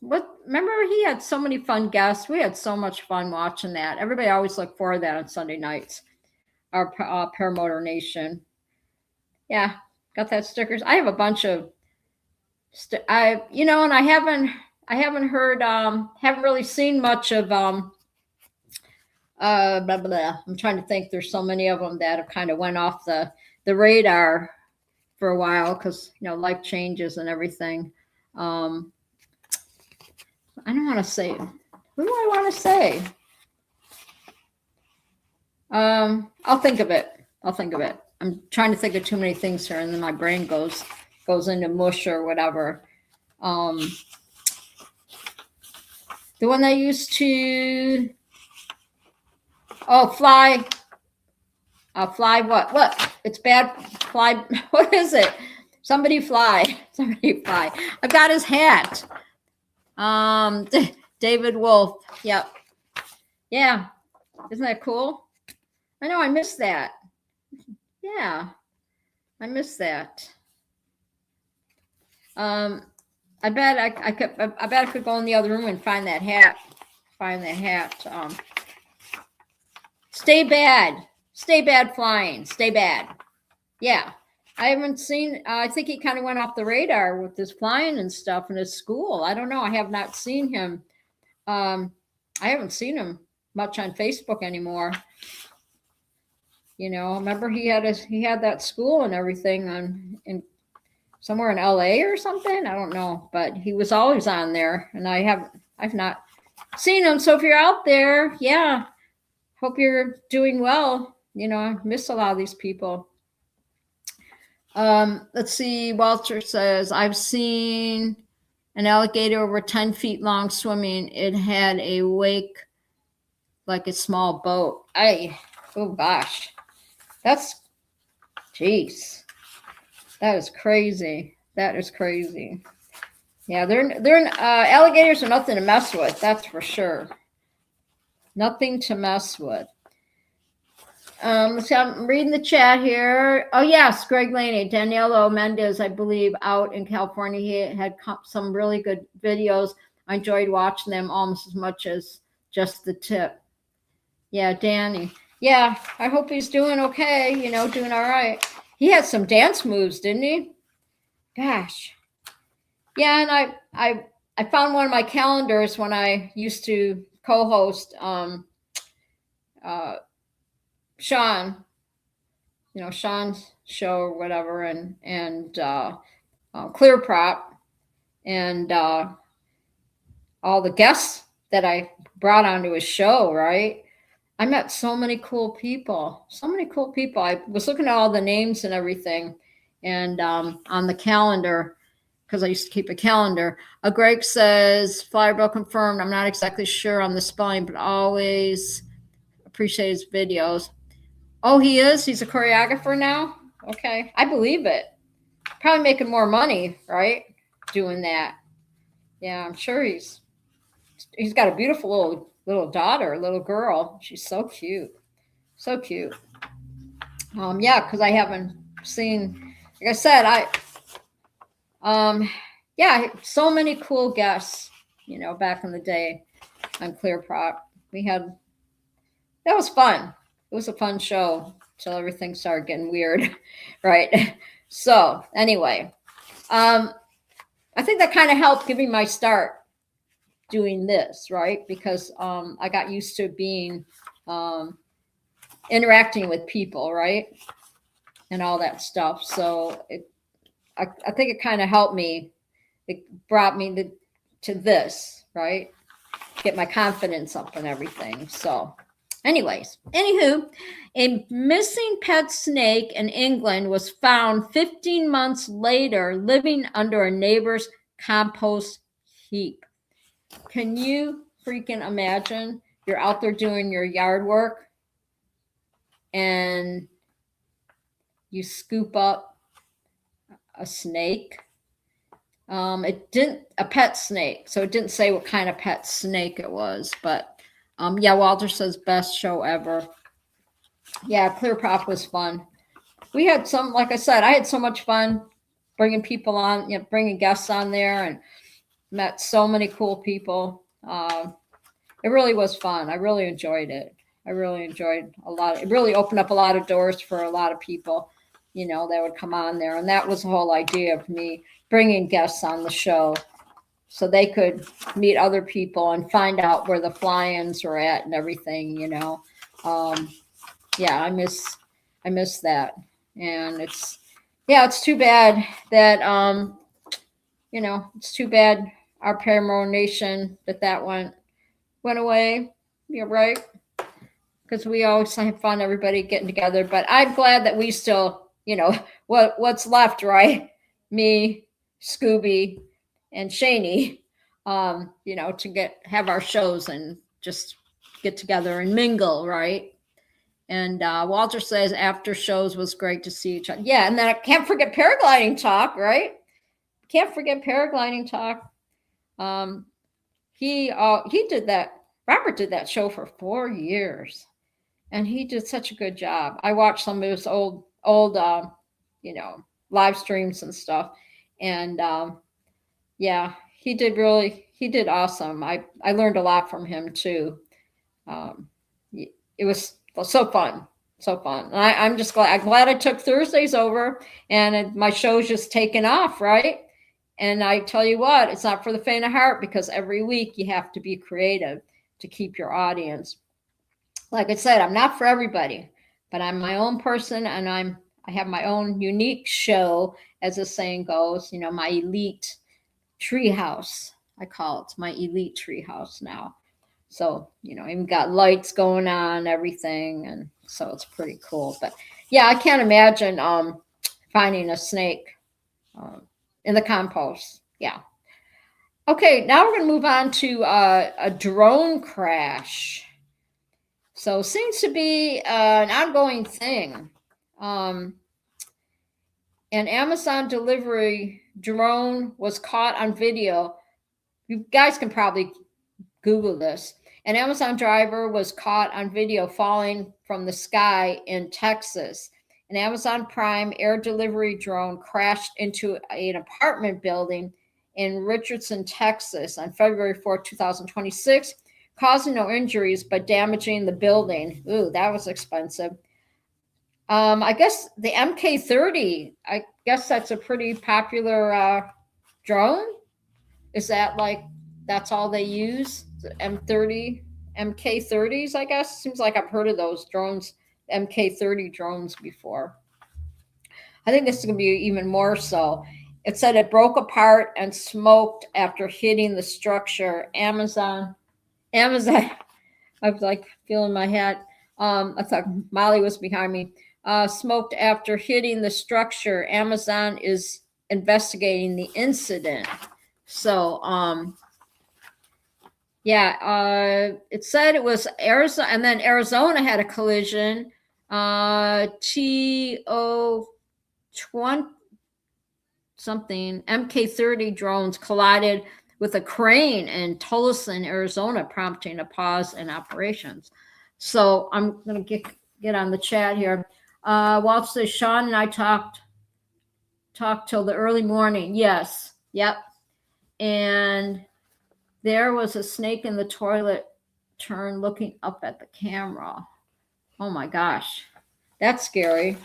Remember he had so many fun guests. We had so much fun watching that. Everybody always looked forward to that on Sunday nights. Our Paramotor Nation. Yeah, got that stickers. I have a bunch of and I haven't heard, haven't really seen much of, blah, blah. I'm trying to think. There's so many of them that have kind of went off the radar for a while because, life changes and everything. I don't want to say, who do I want to say? I'll think of it. I'm trying to think of too many things here, and then my brain goes into mush or whatever. The one that used to fly what? It's bad. Fly. What is it? Somebody fly. I've got his hat. David Wolf. Yep. Yeah. Isn't that cool? I know. I missed that. Yeah. I missed that. I bet I could go in the other room and find that hat. Stay bad flying. Stay bad. Yeah. I haven't seen, I think he kind of went off the radar with his flying and stuff in his school. I don't know. I have not seen him. I haven't seen him much on Facebook anymore. Remember he had that school and everything in somewhere in LA or something. I don't know, but he was always on there, and I've not seen him. So if you're out there, yeah, hope you're doing well. I miss a lot of these people. Let's see. Walter says, I've seen an alligator over 10 feet long swimming. It had a wake like a small boat. Oh gosh, jeez. That is crazy. Yeah, they're alligators are nothing to mess with. That's for sure. Nothing to mess with. Let's see, I'm reading the chat here. Oh yes, Greg Laney, Danielo Mendez, I believe, out in California. He had some really good videos. I enjoyed watching them almost as much as just the tip. Yeah, Danny. Yeah, I hope he's doing okay. Doing all right. He had some dance moves, didn't he? Gosh. Yeah, and I found one of my calendars when I used to co-host Sean, Sean's show or whatever, and Clear Prop, and all the guests that I brought onto his show. Right, I met so many cool people. I was looking at all the names and everything, and on the calendar, because I used to keep a calendar. Greg says, Flyerbell confirmed. I'm not exactly sure on the spelling, but always appreciate his videos. Oh, he is? He's a choreographer now? Okay. I believe it. Probably making more money, right? Doing that. Yeah, I'm sure he's got a beautiful little daughter, little girl. She's so cute. So cute. Yeah, because I haven't seen, like I said, yeah, so many cool guests, back in the day on Clear Prop. That was fun. It was a fun show until everything started getting weird, right? So anyway, I think that kind of helped give me my start doing this, right? Because I got used to being interacting with people, right? And all that stuff. So I think it kind of helped me. It brought me to this, right? Get my confidence up and everything. So anyways, anywho, a missing pet snake in England was found 15 months later living under a neighbor's compost heap. Can you freaking imagine? You're out there doing your yard work and you scoop up a snake. It didn't, a pet snake, so it didn't say what kind of pet snake it was, but yeah, Walter says best show ever. Yeah, Clear Prop was fun. We had some, like I said, I had so much fun bringing people on, bringing guests on there, and met so many cool people. It really was fun. I really enjoyed it. I really enjoyed a lot. It really opened up a lot of doors for a lot of people, that would come on there. And that was the whole idea of me bringing guests on the show so they could meet other people and find out where the fly-ins were at and everything, yeah, I miss that. And it's too bad that, it's too bad our Paramore Nation that went away. You're right. Because we always have fun, everybody getting together. But I'm glad that we still, what's left, right? Me, Scooby, and Shaney, to have our shows and just get together and mingle, right? And Walter says after shows was great to see each other. Yeah, and then I can't forget paragliding talk, right? Can't forget paragliding talk. He did that. Robert did that show for 4 years, and he did such a good job. I watched some of his old live streams and stuff, and yeah, he did awesome. I learned a lot from him too. It was so fun. And I'm just glad. I'm glad I took Thursdays over, and my show's just taken off, right? And I tell you what, it's not for the faint of heart, because every week you have to be creative to keep your audience. Like I said, I'm not for everybody, but I'm my own person, and I have my own unique show, as the saying goes. My elite treehouse, I call it. My elite treehouse now. So, even got lights going on, everything. And so it's pretty cool. But yeah, I can't imagine finding a snake in the compost. Yeah. Okay, now we're going to move on to a drone crash. So seems to be an ongoing thing. An Amazon delivery drone was caught on video. You guys can probably Google this. An Amazon driver was caught on video falling from the sky in Texas. An Amazon Prime air delivery drone crashed into an apartment building in Richardson, Texas on February 4, 2026, causing no injuries but damaging the building. Ooh, that was expensive. I guess the MK30, I guess that's a pretty popular drone. Is that like, that's all they use? The M30, MK30s, I guess. Seems like I've heard of those drones, MK30 drones before. I think this is going to be even more so. It said it broke apart and smoked after hitting the structure. Amazon. I was like feeling my hat. I thought Molly was behind me. Smoked after hitting the structure. Amazon is investigating the incident. So, it said it was Arizona, and then Arizona had a collision. TO20 something MK30 drones collided with a crane in Tucson, Arizona, prompting a pause in operations. So I'm gonna get on the chat here. Walt says Sean and I talked till the early morning. Yes, yep. And there was a snake in the toilet turn looking up at the camera. Oh my gosh, that's scary.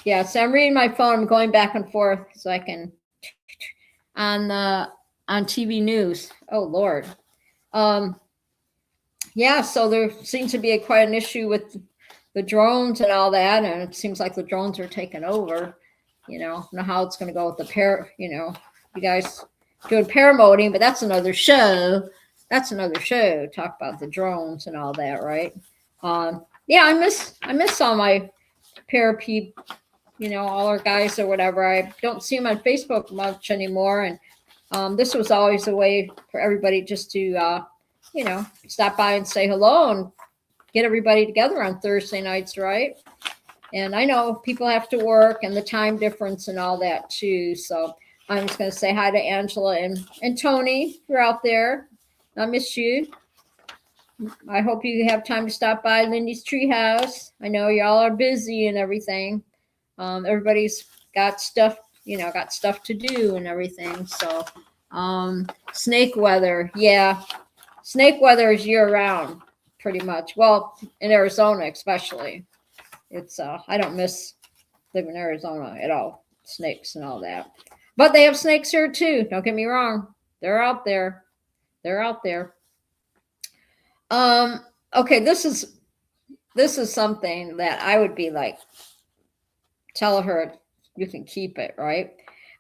Yeah, so I'm reading my phone. I'm going back and forth so I can on TV news. Oh Lord. Yeah, so there seems to be quite an issue with the drones and all that, and it seems like the drones are taking over. You know how it's going to go with the you guys doing paramoting, but that's another show. Talk about the drones and all that, right? Yeah, I miss all my para people, all our guys or whatever. I don't see them on Facebook much anymore, and this was always a way for everybody just to stop by and say hello and get everybody together on Thursday nights, right? And I know people have to work and the time difference and all that too. So I'm just going to say hi to Angela and Tony. You're out there. I miss you. I hope you have time to stop by Lindy's Treehouse. I know y'all are busy and everything. Everybody's got stuff, to do and everything. So snake weather. Yeah. Snake weather is year round, pretty much. Well, in Arizona, especially. It's I don't miss living in Arizona at all. Snakes and all that. But they have snakes here too. Don't get me wrong. They're out there. Okay, this is something that I would be like, tell her you can keep it, right?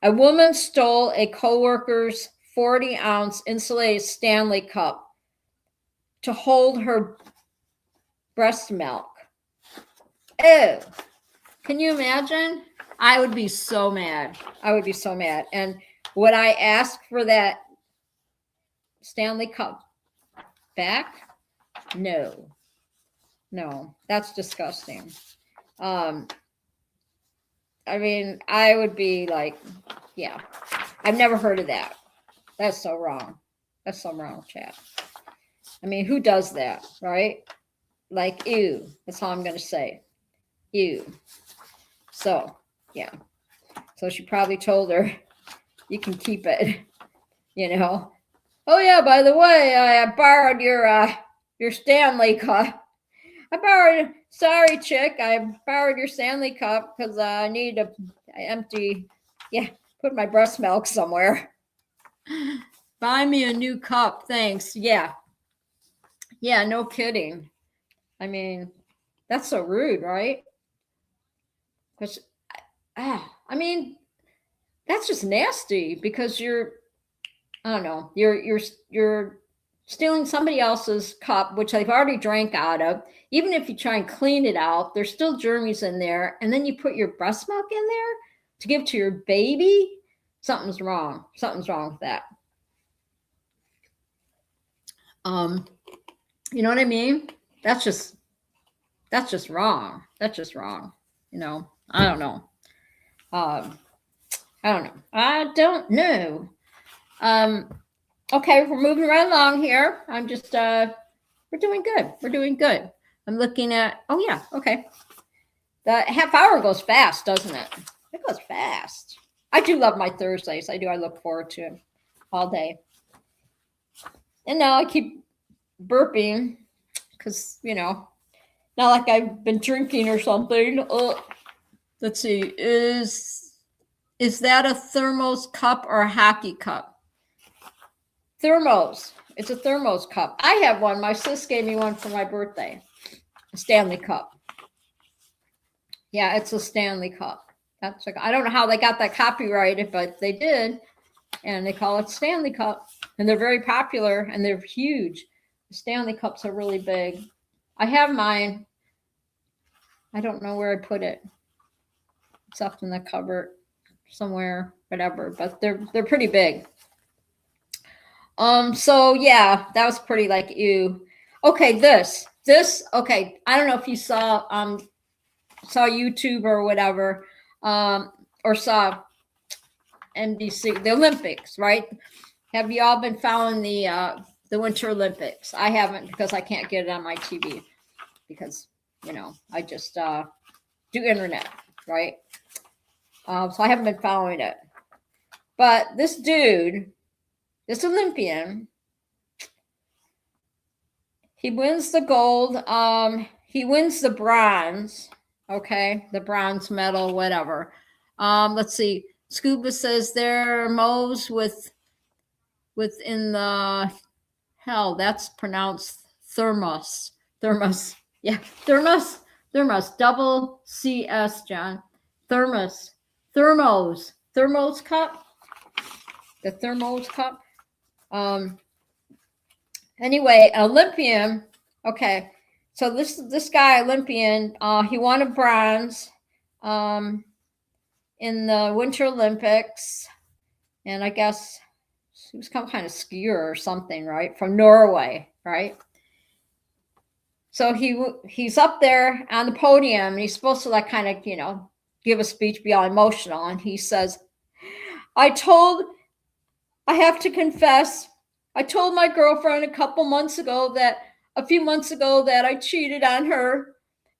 A woman stole a coworker's 40-ounce insulated Stanley cup to hold her breast milk. Ew. Can you imagine? I would be so mad. And would I ask for that Stanley cup back? No, that's disgusting. I mean, I would be like, yeah, I've never heard of that. That's so wrong. Chat. I mean, who does that, right? Like, ew. That's all I'm going to say. Ew. So, yeah. So she probably told her, you can keep it, Oh, yeah, by the way, I borrowed your Stanley cup. Sorry, chick, I borrowed your Stanley cup because I need to put my breast milk somewhere. Buy me a new cup, thanks. Yeah, no kidding. I mean, that's so rude, right? Because, I mean, that's just nasty because you're stealing somebody else's cup, which they've already drank out of. Even if you try and clean it out, there's still germs in there. And then you put your breast milk in there to give to your baby. Something's wrong with that. You know what I mean? That's just wrong. I don't know. I don't know. Okay, we're moving right along here. I'm just, we're doing good. We're doing good. I'm looking at, oh yeah, okay. The half hour goes fast, doesn't it? It goes fast. I do love my Thursdays. I do. I look forward to it all day. And now I keep burping because, not like I've been drinking or something. Let's see. Is that a thermos cup or a hockey cup? Thermos. It's a thermos cup. I have one. My sis gave me one for my birthday. A Stanley cup. Yeah, it's a Stanley cup. That's like, I don't know how they got that copyrighted, but they did. And they call it Stanley Cup. And they're very popular and they're huge. The Stanley Cups are really big. I have mine. I don't know where I put it. It's up in the cupboard somewhere, whatever, but they're pretty big. So yeah, that was pretty like ew. Okay, this, okay. I don't know if you saw YouTube or whatever, or saw NBC, the Olympics, right? Have you all been following the Winter Olympics? I haven't because I can't get it on my TV because, I just do internet, right? So I haven't been following it. But this dude, this Olympian, he wins the gold. He wins the bronze. Okay, the bronze medal, whatever. Let's see. Scuba says there mows within the hell. That's pronounced thermos. Thermos. Yeah, thermos. Thermos. Double CS, John. Thermos. Thermos. Thermos cup. The thermos cup. Anyway, Olympian. Okay, so this guy Olympian, he won a bronze in the Winter Olympics, and I guess he was some kind of skier or something, right? From Norway, right? So he's up there on the podium, and he's supposed to like kind of give a speech, be all emotional, and he says, I have to confess, I told my girlfriend a few months ago that I cheated on her,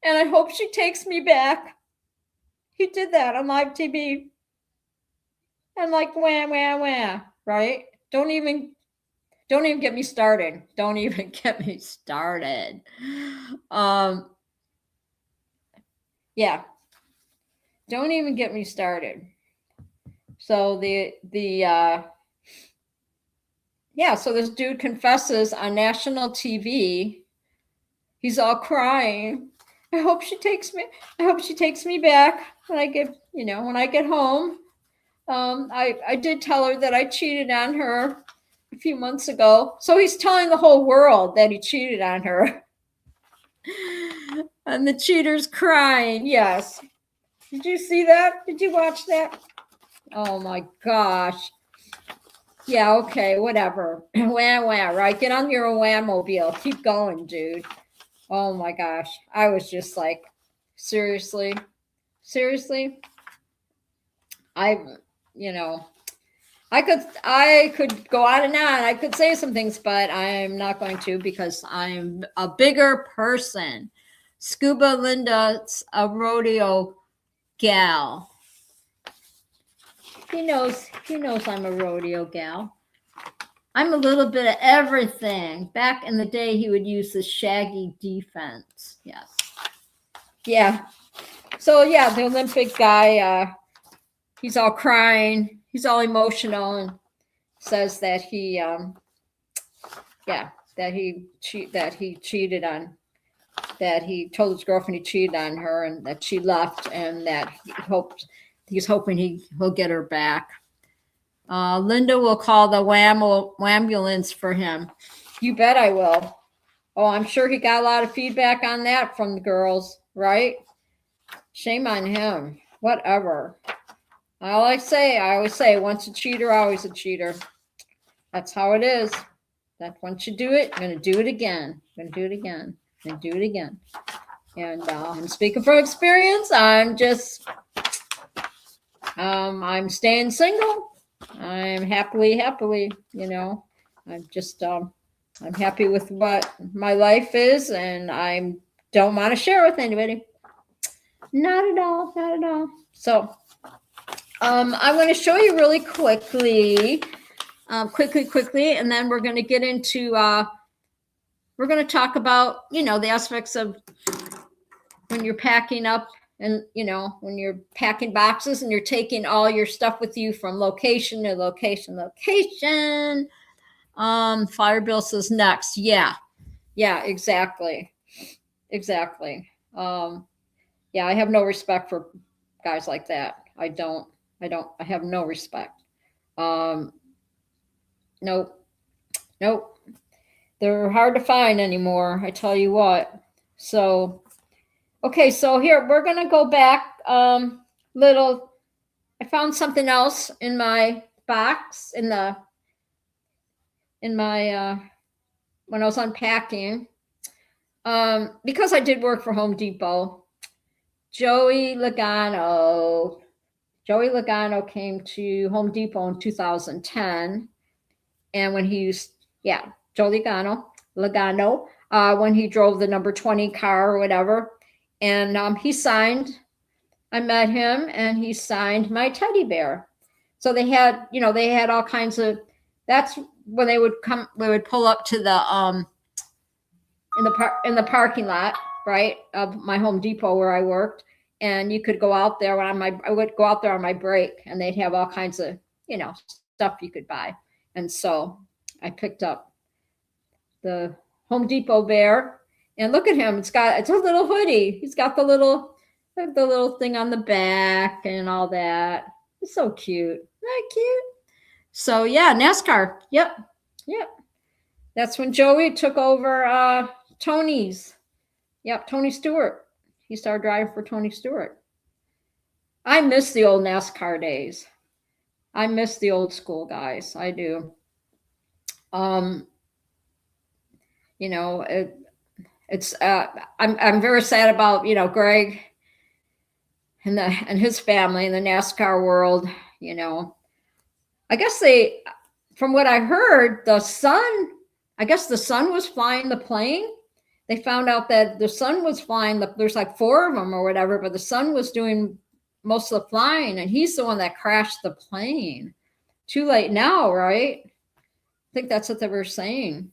and I hope she takes me back. He did that on live TV. And like, wah, wah, wah, right? Don't even get me started. Don't even get me started. Yeah. Don't even get me started. So so this dude confesses on national TV. He's all crying. I hope she takes me back when I get home. I did tell her that I cheated on her a few months ago. So he's telling the whole world that he cheated on her. And the cheater's crying. Yes. Did you see that? Did you watch that? Oh my gosh. Yeah, okay, whatever. Wah, wah, right? Get on your wah-mobile. Keep going, dude. Oh my gosh. I was just like, seriously? I could go on and on. I could say some things, but I'm not going to because I'm a bigger person. Scuba Linda's a rodeo gal. He knows I'm a rodeo gal. I'm a little bit of everything. Back in the day, he would use the shaggy defense. Yes. Yeah. So yeah, the Olympic guy, he's all crying. He's all emotional and says that he cheated on, that he told his girlfriend he cheated on her and that she left and that he's hoping he'll get her back. Linda will call the ambulance for him. You bet I will. Oh, I'm sure he got a lot of feedback on that from the girls, right? Shame on him. Whatever. I always say, once a cheater, always a cheater. That's how it is. That once you do it, you're going to do it again. And I'm speaking from experience. I'm staying single. I'm happily, I'm just I'm happy with what my life is, and I don't want to share with anybody. Not at all, not at all. So I'm going to show you really quickly, quickly, and then we're going to get into we're going to talk about, you know, the aspects of when you're packing up, and, you know, when you're packing boxes and you're taking all your stuff with you from location to location. Fire Bill says next. Yeah, exactly. Yeah, I have no respect for guys like that. I have no respect. Nope. They're hard to find anymore, I tell you what. So, okay, so here we're gonna go back little. I found something else in my box in my when I was unpacking. Because I did work for Home Depot. Joey Logano came to Home Depot in 2010, and when he used, Joey Logano, when he drove the number 20 car or whatever, and he signed. I met him, and he signed my teddy bear. So they had all kinds of. That's when they would come. We would pull up to the in the parking lot, right, of my Home Depot where I worked, and you could go out there I would go out there on my break, and they'd have all kinds of, stuff you could buy. And so I picked up the Home Depot bear, and look at him. It's a little hoodie. He's got the little thing on the back and all that. It's so cute. Isn't that cute? So yeah, NASCAR. Yep. That's when Joey took over Tony's. Yep, Tony Stewart. He started driving for Tony Stewart. I miss the old NASCAR days. I miss the old school guys. I do. It's I'm very sad about, Greg and his family in the NASCAR world. I guess from what I heard, the son was flying the plane. They found out that the son was flying. There's like 4 of them or whatever, but the son was doing most of the flying, and he's the one that crashed the plane. Too late now, right? I think that's what they were saying.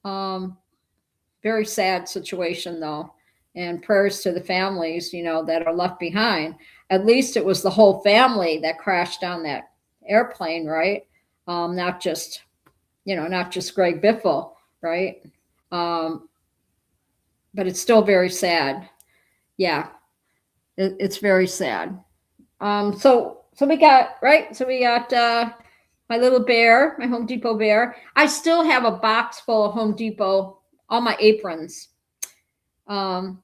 Very sad situation, though, and prayers to the families, that are left behind. At least it was the whole family that crashed on that airplane, right? Not just Greg Biffle, right? But it's still very sad. Yeah, it's very sad. So we got my little bear, my Home Depot bear. I still have a box full of Home Depot, all my aprons. So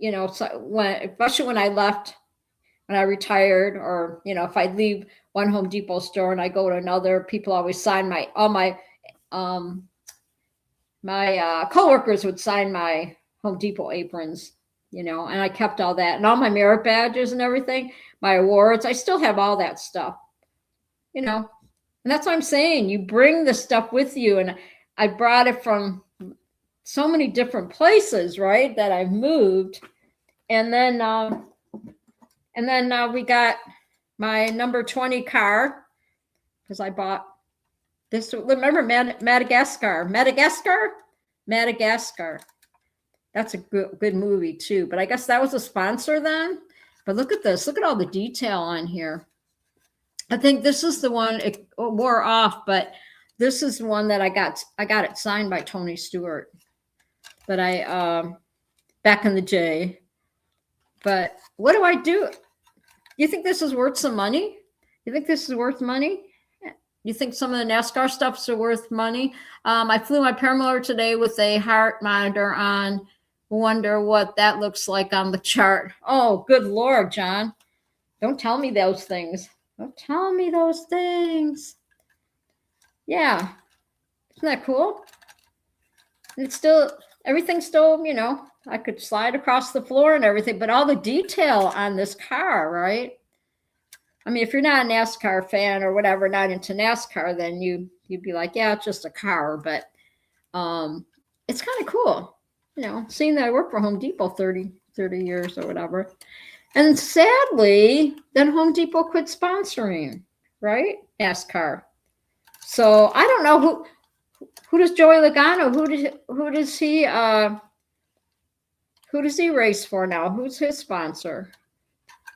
especially when I left, when I retired, or if I leave one Home Depot store and I go to another, people always sign my coworkers would sign my Home Depot aprons, and I kept all that, and all my merit badges and everything, my awards. I still have all that stuff, and that's what I'm saying. You bring the stuff with you, and I brought it from so many different places, right, that I've moved. And then we got my number 20 car, because I bought this. Remember Madagascar. That's a good movie too. But I guess that was a sponsor then. But look at this. Look at all the detail on here. I think this is the one. It wore off, but this is the one that I got it signed by Tony Stewart. But I back in the day. But what do I do? You think this is worth some money? You think this is worth money? You think some of the NASCAR stuff's worth money? I flew my paramotor today with a heart monitor on. Wonder what that looks like on the chart. Oh, good Lord, John. Don't tell me those things. Don't tell me those things. Yeah. Isn't that cool? It's still, everything's still, I could slide across the floor and everything, but all the detail on this car, right? I mean, if you're not a NASCAR fan or whatever, not into NASCAR, then you'd be like, yeah, it's just a car. But it's kind of cool, seeing that I worked for Home Depot 30 years or whatever. And sadly, then Home Depot quit sponsoring, right? NASCAR. So I don't know who does Joey Logano, who does he race for now? Who's his sponsor?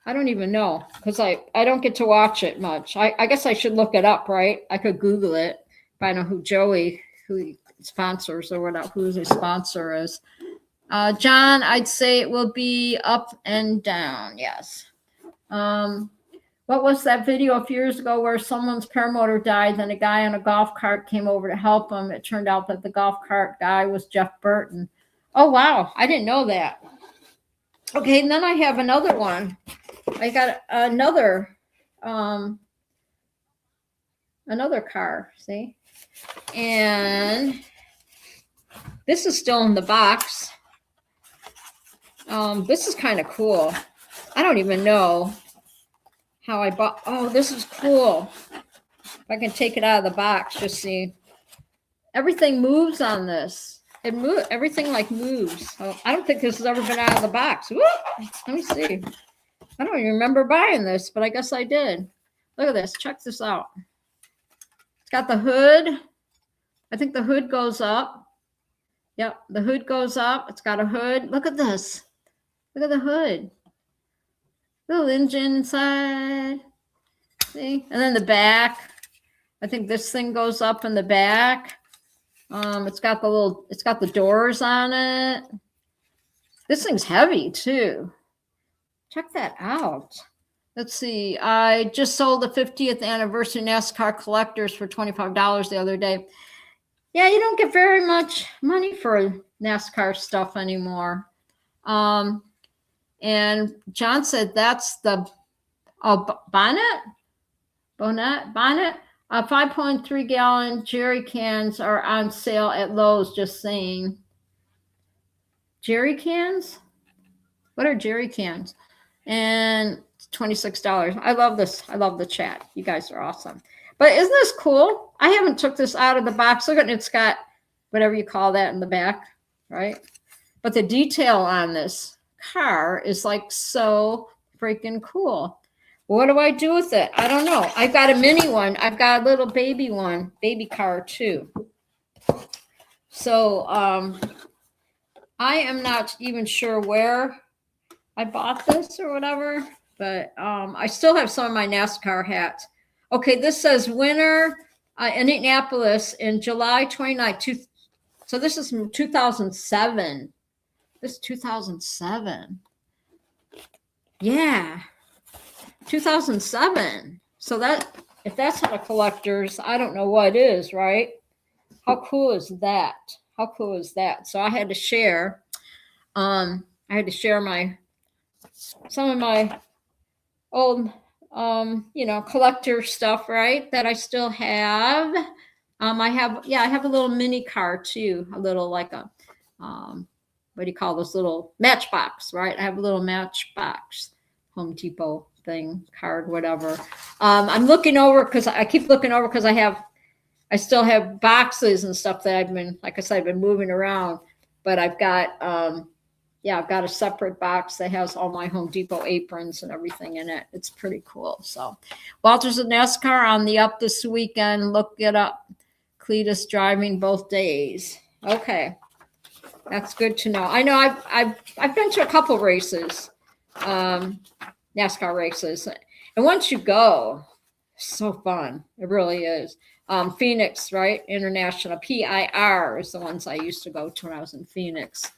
I don't even know, because I don't get to watch it much. I guess I should look it up, right? I could Google it if I know who he sponsors or whatever, who his sponsor is. John, I'd say it will be up and down. Yes. What was that video a few years ago where someone's paramotor died, then a guy on a golf cart came over to help him? It turned out that the golf cart guy was Jeff Burton. Oh, wow. I didn't know that. Okay, and then I have another one. I got another car, see? And this is still in the box. This is kind of cool. I don't even know how I bought. Oh, this is cool. If I can take it out of the box, just see. Everything moves on this. Everything like moves. So I don't think this has ever been out of the box. Woo! Let me see. I don't even remember buying this, but I guess I did. Look at this. Check this out. It's got the hood. I think the hood goes up. Yep, the hood goes up. It's got a hood. Look at this. Look at the hood. Little engine inside. See? And then the back. I think this thing goes up in the back. It's got the doors on it. This thing's heavy too. Check that out. Let's see. I just sold the 50th anniversary NASCAR collectors for $25 the other day. Yeah, you don't get very much money for NASCAR stuff anymore. And John said that's the bonnet. 5.3 gallon jerry cans are on sale at Lowe's. Just saying. Jerry cans? What are jerry cans? And $26. I love this. I love the chat. You guys are awesome. But isn't this cool? I haven't took this out of the box. Look at it. It's got whatever you call that in the back, right? But the detail on this car is like so freaking cool. What do I do with it? I don't know. I've got a mini one. I've got a little baby one, baby car too. So I am not even sure where I bought this or whatever, but I still have some of my NASCAR hats. Okay, this says winner in Indianapolis in July 29th. So this is from 2007. This is 2007. Yeah, 2007. So that, if that's not a collector's, I don't know what is, right? How cool is that? How cool is that? So I had to share. Some of my old, collector stuff, right? That I still have. I have a little mini car too. A little like a, what do you call this little matchbox, right? I have a little matchbox, Home Depot thing, card, whatever. I'm looking over because I still have boxes and stuff that I've been moving around, but I've got, I've got a separate box that has all my Home Depot aprons and everything in it. It's pretty cool. So Walters of NASCAR on the up this weekend. Look it up. Cletus driving both days. Okay. That's good to know. I know I've been to a couple races, NASCAR races. And once you go, it's so fun. It really is. Phoenix, right? International PIR is the ones I used to go to when I was in Phoenix.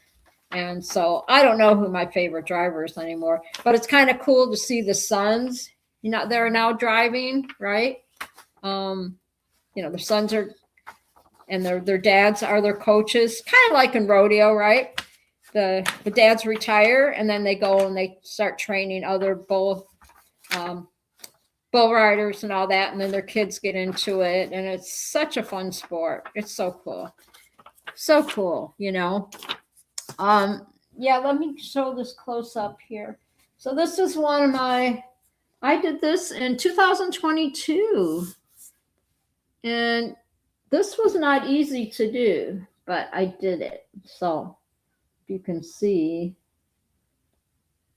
And so I don't know who my favorite driver is anymore, but it's kind of cool to see the sons, they're now driving, right? Their sons are, and their dads are their coaches, kind of like in rodeo, right? The dads retire and then they go and they start training other bull riders and all that. And then their kids get into it. And it's such a fun sport. It's so cool. So cool, let me show this close up here. So this is one of my I did this in 2022. And this was not easy to do, but I did it. So if you can see,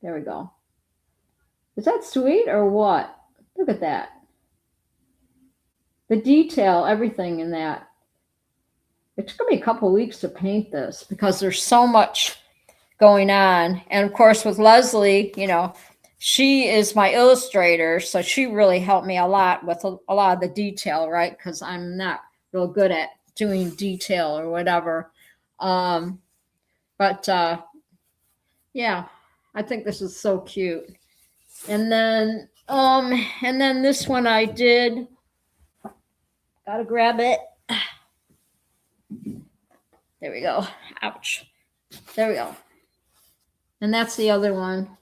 there we go. Is that sweet or what? Look at that. The detail, everything in that. It took me a couple weeks to paint this because there's so much going on. And of course, with Leslie, you know, she is my illustrator. So she really helped me a lot with a lot of the detail, right? Because I'm not real good at doing detail or whatever. But yeah, I think this is so cute. And then this one I did. Gotta grab it. There we go. Ouch. There we go. And that's the other one.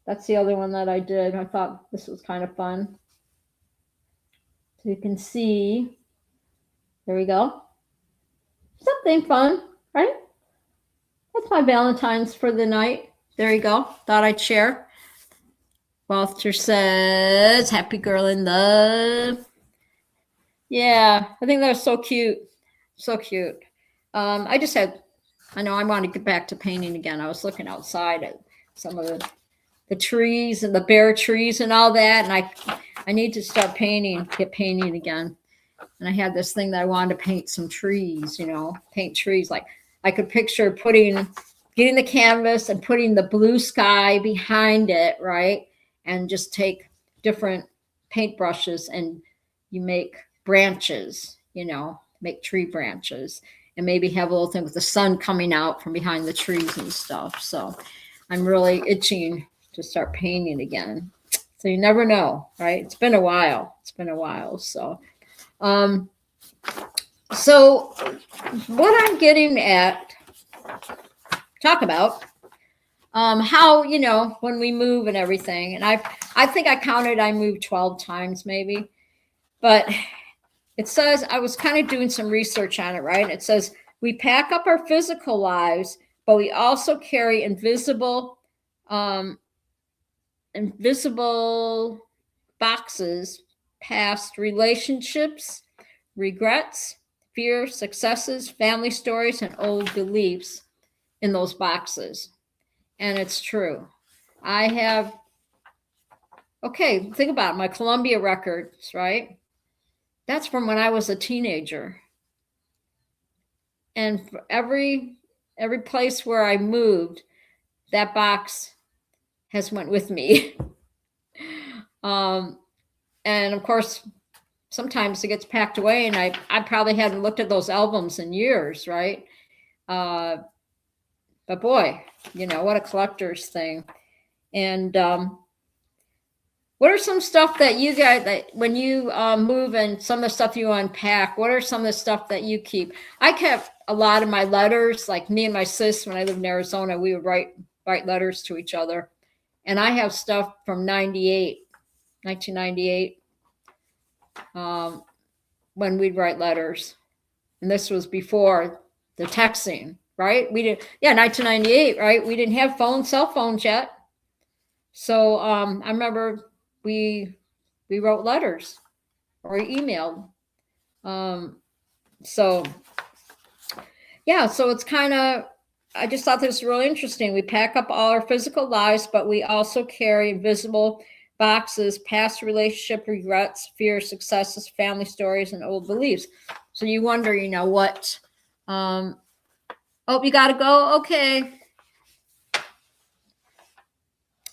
That's the other one that I did. I thought this was kind of fun. So you can see. There we go. Something fun, right? That's my Valentine's for the night. There you go. Thought I'd share. Walter says, happy girl in love. Yeah, I think that was so cute. So cute. I know I want to get back to painting again. I was looking outside at some of the trees and the bare trees and all that. And I need to start get painting again. And I had this thing that I wanted to paint some trees, paint trees. Like I could picture getting the canvas and putting the blue sky behind it, right? And just take different paintbrushes and you make branches, make tree branches and maybe have a little thing with the sun coming out from behind the trees and stuff. So I'm really itching to start painting again. So you never know, right? It's been a while. So, so what I'm getting at, talk about how, when we move and everything. And I think I moved 12 times maybe, but it says, I was kind of doing some research on it, right? It says we pack up our physical lives, but we also carry invisible boxes, past relationships, regrets, fear, successes, family stories, and old beliefs in those boxes. And it's true. I have, think about it, my Columbia records, right? That's from when I was a teenager. And for every place where I moved, that box has went with me. And of course, sometimes it gets packed away and I probably hadn't looked at those albums in years, right? But boy, what a collector's thing. And what are some stuff that you guys, that when you move and some of the stuff you unpack, what are some of the stuff that you keep? I kept a lot of my letters, like me and my sis, when I lived in Arizona, we would write letters to each other. And I have stuff from 1998, when we'd write letters. And this was before the texting, right? 1998, right? We didn't have cell phones yet. So I remember we wrote letters or emailed. So it's kind of, I just thought this was really interesting. We pack up all our physical lives, but we also carry invisible boxes, past relationship regrets, fear, successes, family stories, and old beliefs. So you wonder, what, you got to go. Okay.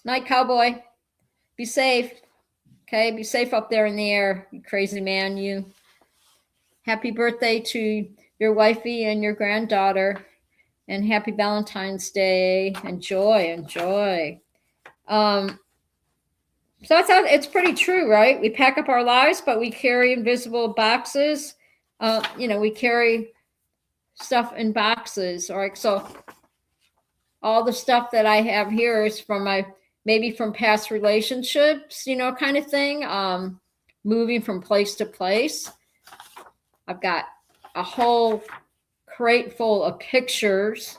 Night, cowboy. Be safe. Okay. Be safe up there in the air, you crazy man, you. Happy birthday to your wifey and your granddaughter. And happy Valentine's Day. Enjoy. So I thought it's pretty true, right? We pack up our lives, but we carry invisible boxes. We carry stuff in boxes. All right. So all the stuff that I have here is from maybe from past relationships, kind of thing. Moving from place to place. I've got a whole crate full of pictures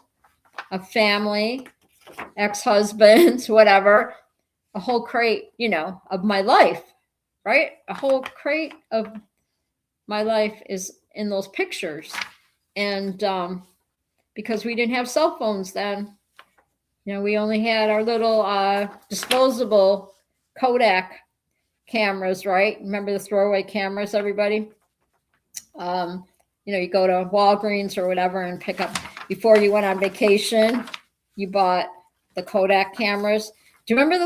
of family, ex-husbands, whatever. a whole crate, you know, of my life, right? A whole crate of my life is in those pictures. And because we didn't have cell phones then, you know, we only had our little disposable Kodak cameras, right? Remember the throwaway cameras, everybody? You know, you go to Walgreens or whatever and pick up, before you went on vacation, you bought the Kodak cameras. Do you remember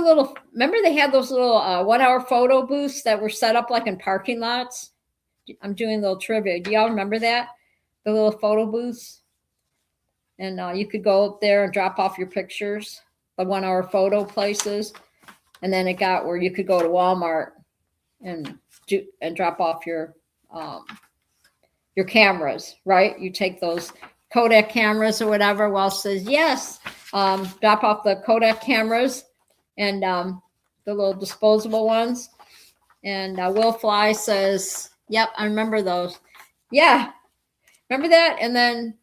remember they had those little 1 hour photo booths that were set up like in parking lots? I'm doing a little trivia. Do y'all remember that? The little photo booths? And you could go up there and drop off your pictures, the 1 hour photo places. And then it got where you could go to Walmart and drop off your cameras, right? You take those Kodak cameras or whatever. Well, says yes, drop off the Kodak cameras and the little disposable ones. And Will Fly says, "Yep, I remember those. Yeah, remember that." And then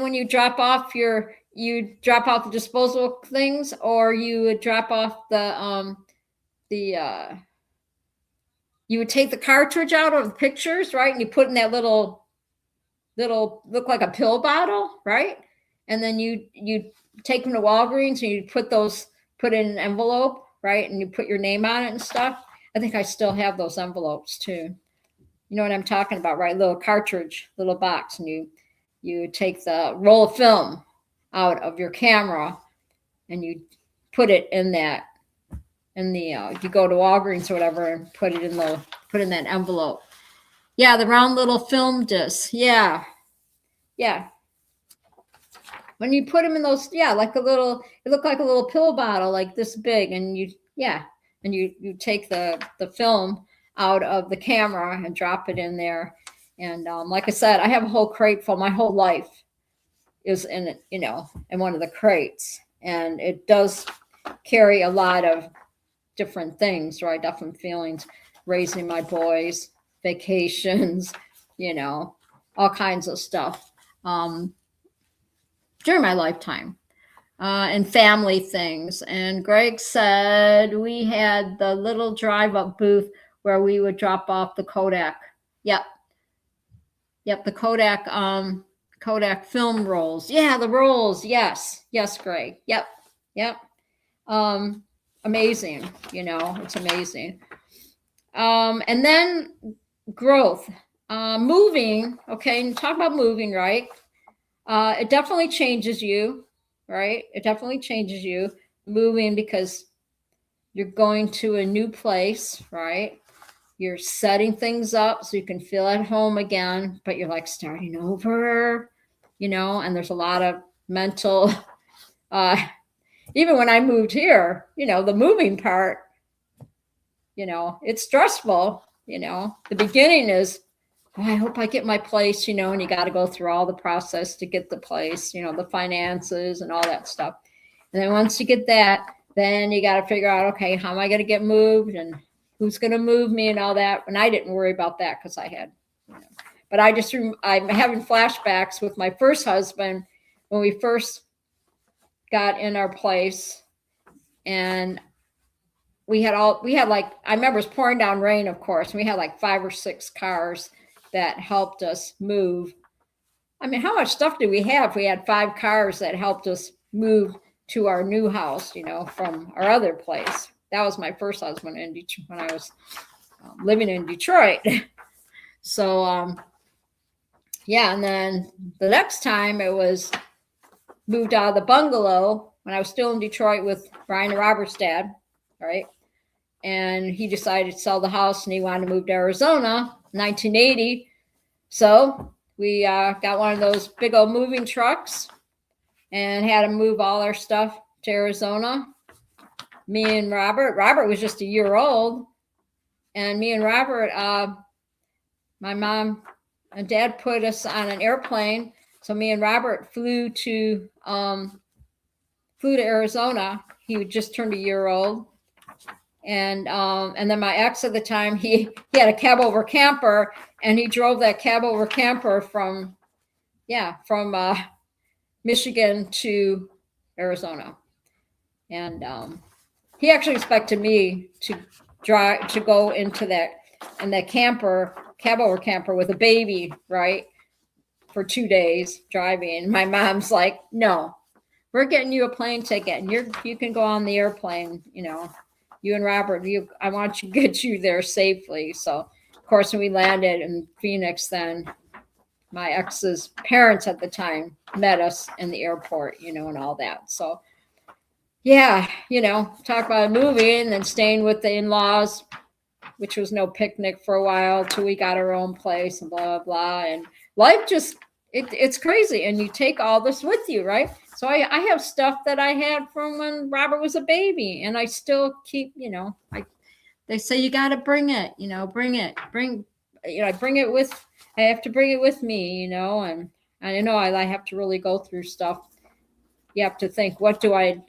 when you drop off the disposable things, or you would drop off you would take the cartridge out of the pictures, right? And you put in that little look like a pill bottle, right? And then you take them to Walgreens and you put in an envelope, right? And you put your name on it and stuff. I think I still have those envelopes too. You know what I'm talking about, right? Little cartridge, little box, and you take the roll of film out of your camera and you put it in that. And you go to Walgreens or whatever and put in that envelope. Yeah, the round little film discs. Yeah. When you put them in those, it looked like a little pill bottle, like this big, and you take the film out of the camera and drop it in there. And like I said, I have a whole crate full. My whole life is in it, you know, in one of the crates, and it does carry a lot of different things, right? Different feelings, raising my boys, vacations, you know, all kinds of stuff during my lifetime, and family things. And Greg said we had the little drive-up booth where we would drop off the Kodak. Yep, the Kodak film rolls. Yeah, the rolls. Yes, Greg. Yep. Amazing, you know, it's amazing. And then growth, moving. Okay, and talk about moving, right? It definitely changes you, right? It definitely changes you moving, because you're going to a new place, right? You're setting things up so you can feel at home again, but you're like starting over, you know, and there's a lot of mental, even when I moved here, you know, the moving part, you know, it's stressful, you know. The beginning is, I hope I get my place, you know, and you got to go through all the process to get the place, you know, the finances and all that stuff. And then once you get that, then you got to figure out, okay, how am I going to get moved and who's going to move me and all that. And I didn't worry about that because I had, you know, but I'm having flashbacks with my first husband when we first got in our place, and we had like, I remember it was pouring down rain, of course, and we had like 5 or 6 cars that helped us move. I mean, how much stuff did we have? We had 5 cars that helped us move to our new house, you know, from our other place. That was my first husband in Detroit, when I was living in Detroit. So, yeah, and then the next time it was moved out of the bungalow when I was still in Detroit with Brian and Robert's dad, right? And he decided to sell the house and he wanted to move to Arizona, 1980. So we got one of those big old moving trucks and had to move all our stuff to Arizona. Me and Robert was just a year old. And me and Robert, my mom and dad put us on an airplane. So me and Robert flew to Arizona. He would just turned a year old. And then my ex at the time, he had a cab over camper, and he drove that cab over camper from Michigan to Arizona. And he actually expected me to go into that cab over camper with a baby, right, for 2 days driving. My mom's like, no, we're getting you a plane ticket, and you can go on the airplane. You and Robert. I want to get you there safely. So, of course, when we landed in Phoenix, then my ex's parents at the time met us in the airport, and all that. So, yeah, talk about a movie and then staying with the in-laws, which was no picnic for a while till we got our own place and blah, blah, blah. And life just, it's crazy. And you take all this with you, right? So I have stuff that I had from when Robert was a baby, and I still keep, they say you got to bring it, I bring it with, I have to bring it with me, and I know I have to really go through stuff. You have to think, what do I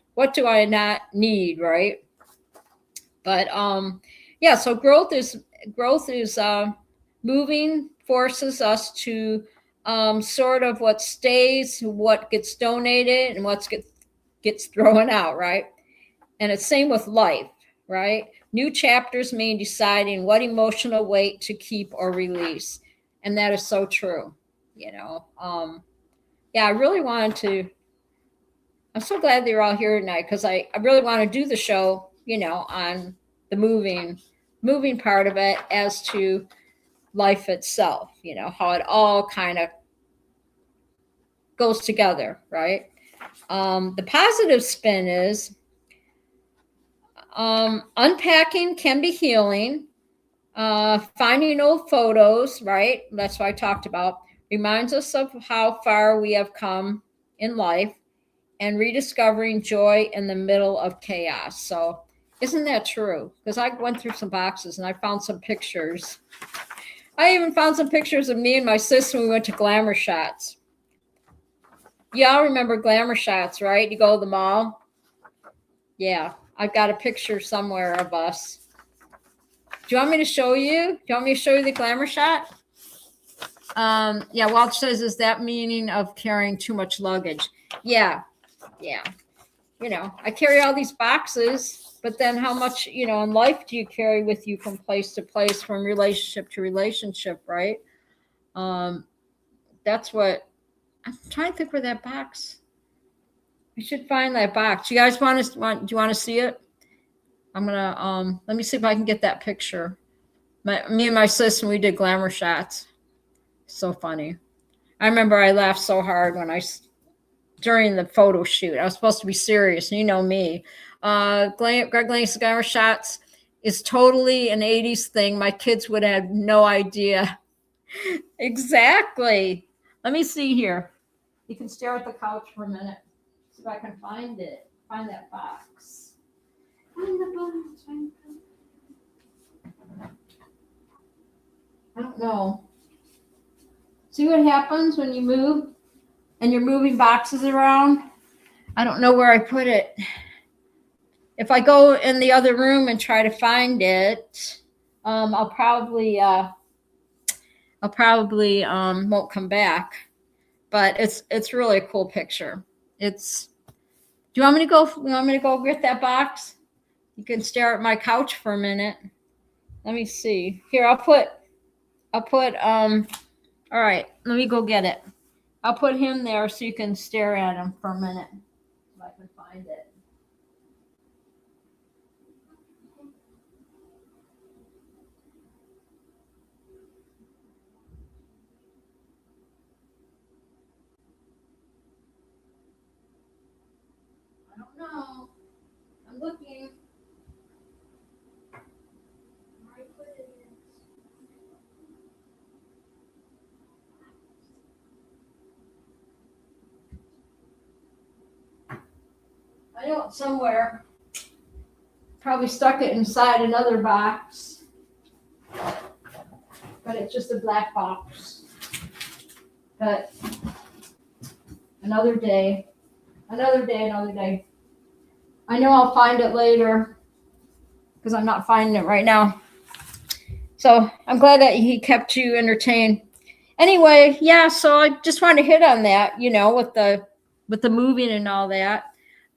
not need, right? But yeah, so growth is moving, forces us to sort of what stays, what gets donated, and what gets thrown out, right? And it's same with life, right? New chapters mean deciding what emotional weight to keep or release, and that is so true. Yeah, I really wanted to. I'm so glad they're all here tonight, because I really want to do the show, on the moving part of it, as to life itself, how it all kind of goes together, right? The positive spin is unpacking can be healing. Finding old photos, right? That's what I talked about. Reminds us of how far we have come in life, and rediscovering joy in the middle of chaos. So, isn't that true? Because I went through some boxes and I found some pictures. I even found some pictures of me and my sister when we went to Glamour Shots. Y'all remember Glamour Shots, right? You go to the mall. Yeah, I've got a picture somewhere of us. Do you want me to show you? Do you want me to show you the Glamour Shot? Yeah, Walt says, is that meaning of carrying too much luggage? Yeah. I carry all these boxes, but then how much, in life do you carry with you from place to place, from relationship to relationship, right? That's what I'm trying to think for that box. We should find that box. You guys do you want to see it? I'm gonna let me see if I can get that picture. Me and my sister, we did Glamour Shots. So funny. I remember I laughed so hard during the photo shoot. I was supposed to be serious, and you know me. Greg Lane's Glamour Shots is totally an 80s thing. My kids would have no idea. Exactly. Let me see here. You can stare at the couch for a minute. See if I can find it. Find that box. Find the box. I don't know. See what happens when you move and you're moving boxes around? I don't know where I put it. If I go in the other room and try to find it, I'll probably won't come back. But it's really a cool picture. Do you want me to go? You want me to go get that box? You can stare at my couch for a minute. Let me see. Here, I'll put. All right, let me go get it. I'll put him there so you can stare at him for a minute. If I can find it. I don't know. I'm looking. Where I put it is. I know it's somewhere. Probably stuck it inside another box. But it's just a black box. But another day. I know I'll find it later, because I'm not finding it right now. So I'm glad that he kept you entertained. Anyway, yeah, so I just wanted to hit on that, with the moving and all that.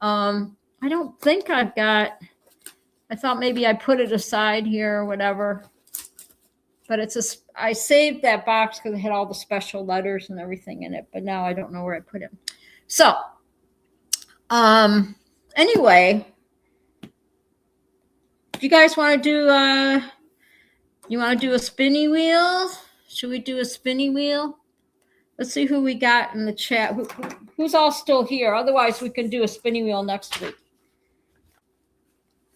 I don't think I've got I thought maybe I put it aside here or whatever. But I saved that box because it had all the special letters and everything in it. But now I don't know where I put it. So, anyway, do you guys want to do, you want to do a spinny wheel? Should we do a spinny wheel? Let's see who we got in the chat. Who's all still here? Otherwise, we can do a spinny wheel next week.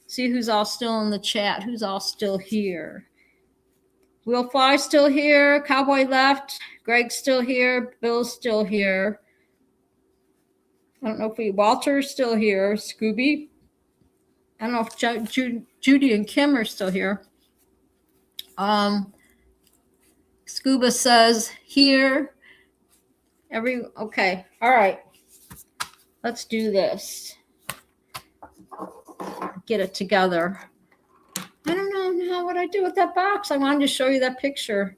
See who's all still in the chat. Who's all still here? Will Fly still here. Cowboy left. Greg's still here. Bill's still here. I don't know if Walter's still here. Scooby. I don't know if Judy and Kim are still here. Scuba says here. Okay. All right. Let's do this. Get it together. I don't know now what I do with that box. I wanted to show you that picture.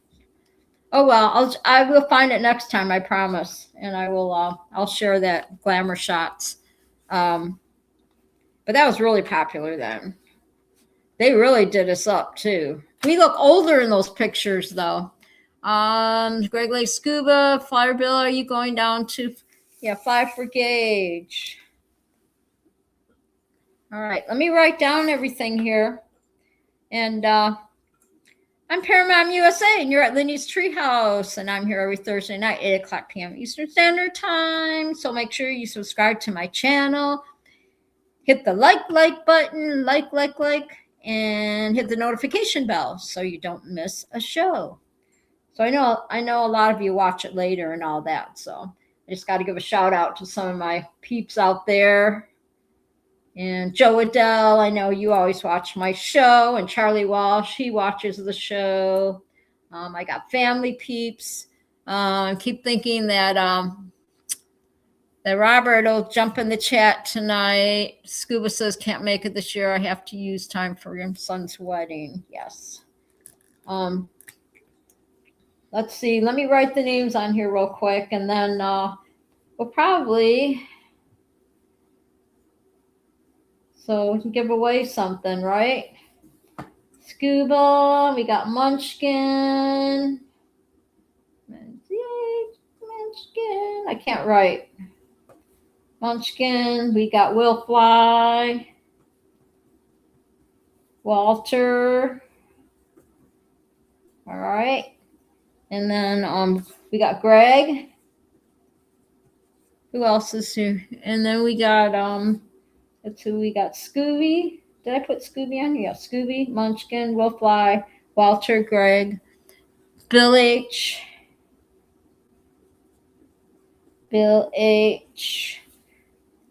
Oh well, I will find it next time, I promise, and I will. I'll share that glamour shots. But that was really popular then. They really did us up too. We look older in those pictures though. Greg Lake Scuba, Flyer Bill, are you going down to? Yeah, Fly for Gauge. All right, let me write down everything here. And I'm Paramount USA, and you're at Lindy's Treehouse, and I'm here every Thursday night, 8 o'clock p.m. Eastern Standard Time. So make sure you subscribe to my channel. Hit the like button, and hit the notification bell so you don't miss a show. So I know a lot of you watch it later and all that. So I just got to give a shout out to some of my peeps out there. And Joe Adele, I know you always watch my show. And Charlie Walsh, he watches the show. I got family peeps. I keep thinking that that Robert will jump in the chat tonight. Scuba says can't make it this year. I have to use time for your son's wedding. Yes. Let's see. Let me write the names on here real quick, and then we'll probably. So we can give away something, right? Scuba, we got Munchkin. Munchkin, I can't write. Munchkin, we got Will Fly. Walter. All right. And then we got Greg. Who else is here? And then we got that's who we got. Scooby. Did I put Scooby on? Yeah, Scooby, Munchkin, Will Fly, Walter, Greg, Bill H. Bill H.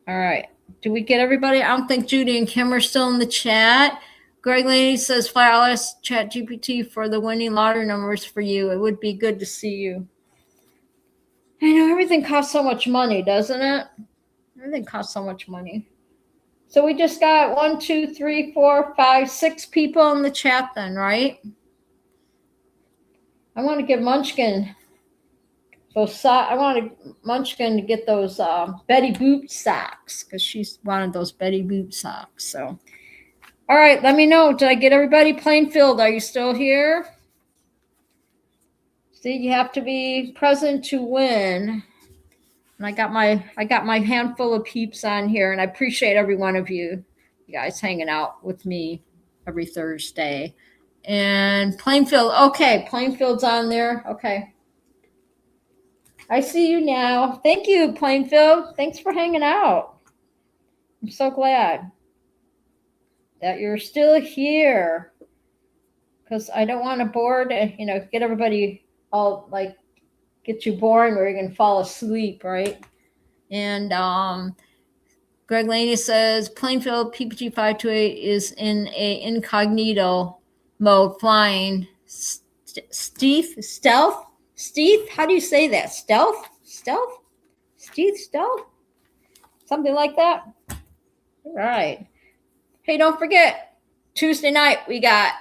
All right. Did we get everybody? I don't think Judy and Kim are still in the chat. Greg Laney says, Fly, I'll ask ChatGPT for the winning lottery numbers for you. It would be good to see you. I know everything costs so much money, doesn't it? Everything costs so much money. So we just got 1, 2, 3, 4, 5, 6 people in the chat then, right? I want to give Munchkin Munchkin to get those Betty Boop socks because she's wanted those Betty Boop socks. So, all right, let me know. Did I get everybody? Plainfield, are you still here? See, you have to be present to win. And I got my handful of peeps on here, and I appreciate every one of you guys hanging out with me every Thursday. And Plainfield, okay, Plainfield's on there. Okay. I see you now. Thank you, Plainfield. Thanks for hanging out. I'm so glad that you're still here because I don't want to bore, get everybody all like get you boring where you're going to fall asleep, right? And Greg Laney says Plainfield PPG 528 is in a incognito mode flying. Stealth? How do you say that? Stealth? Stealth? Something like that? All right. Hey, don't forget, Tuesday night we got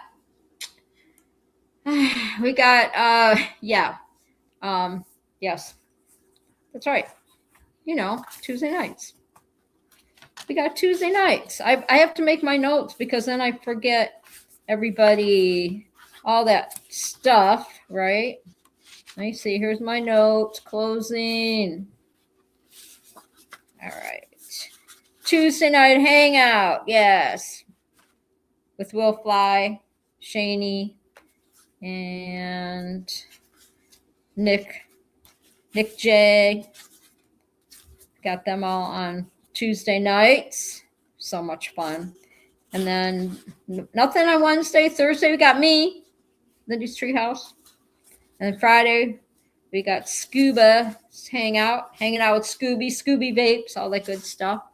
yes. That's right. Tuesday nights. We got Tuesday nights. I have to make my notes because then I forget everybody, all that stuff, right? Let me see. Here's my notes. Closing. All right. Tuesday night hangout. Yes. With Will Fly, Shaney, and Nick J. Got them all on Tuesday nights. So much fun. And then nothing on Wednesday. Thursday, we got me, Lindy's Treehouse. And then Friday, we got Scuba hanging out with Scooby vapes, all that good stuff.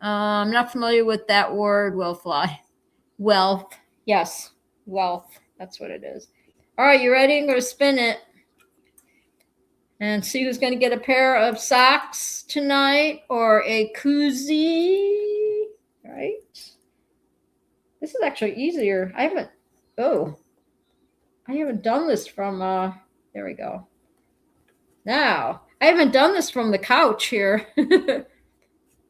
I'm not familiar with that word, Will Fly. Wealth. Yes, wealth. That's what it is. All right, you ready? I'm going to spin it and see who's going to get a pair of socks tonight or a koozie. Right? This is actually easier. I haven't done this from, there we go. Now, I haven't done this from the couch here.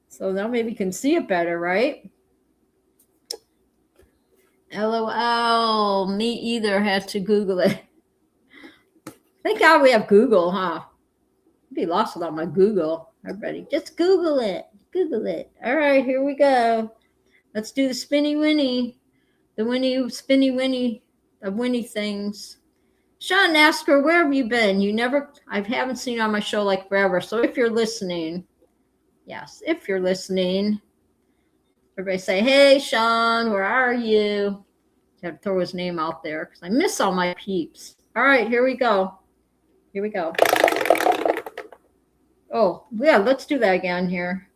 So now maybe you can see it better, right? LOL, me either, had to Google it. Thank God we have Google, huh? I'd be lost without my Google. Everybody, just Google it. Google it. All right, here we go. Let's do the spinny winnie. The winnie, spinny winnie, of winnie things. Sean asked her, where have you been? I haven't seen you on my show like forever. So if you're listening, yes, if you're listening, everybody say, hey, Sean, where are you? I have to throw his name out there because I miss all my peeps. All right, here we go. Here we go. Oh, yeah, let's do that again here.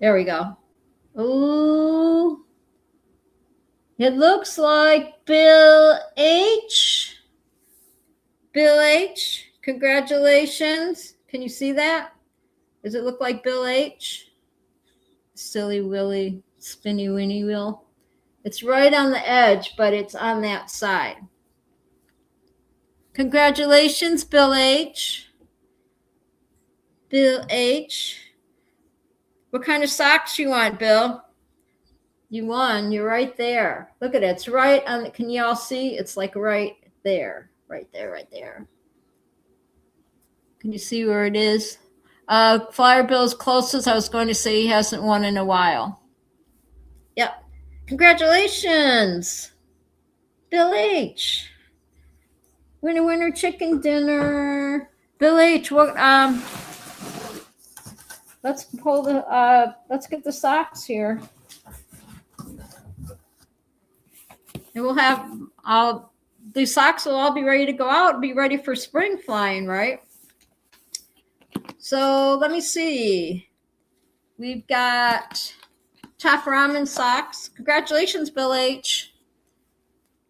There we go. Oh, it looks like Bill H. Bill H, congratulations. Can you see that? Does it look like Bill H? Silly Willy, spinny winnie wheel. It's right on the edge, but it's on that side. Congratulations, Bill H. Bill H. What kind of socks you want, Bill? You won. You're right there. Look at it. It's right on the, can you all see? It's like right there. Right there, right there. Can you see where it is? Flyer Bill's closest. I was going to say he hasn't won in a while. Yep. Congratulations, Bill H. Winner chicken dinner. Bill H. What? Let's pull the. Let's get the socks here, and we'll have. These socks will all be ready to go out. Be ready for spring flying, right? So let me see. We've got Top Ramen socks. Congratulations, Bill H.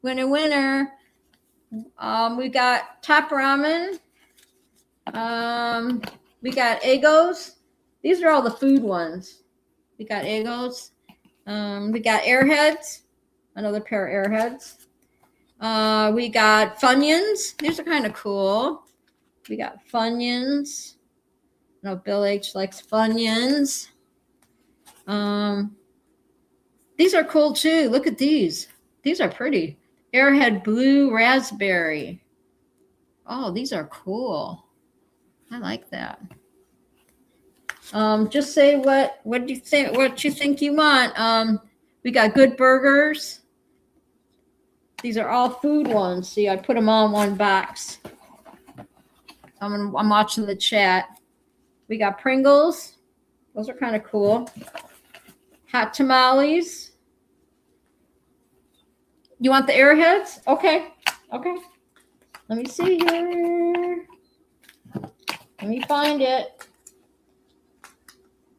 Winner. We got Top Ramen. We got Eggos. These are all the food ones. We got Eggos. We got Airheads. Another pair of Airheads. We got Funyuns. These are kind of cool. We got Funyuns. No, Bill H likes Funyuns. These are cool too. Look at these. These are pretty. Airhead Blue Raspberry. Oh, these are cool. I like that. Just say what do you think? What you think you want? We got Good Burgers. These are all food ones. See, I put them all in one box. I'm watching the chat. We got Pringles. Those are kind of cool. Hot tamales. You want the Airheads? Okay. Let me see here. Let me find it.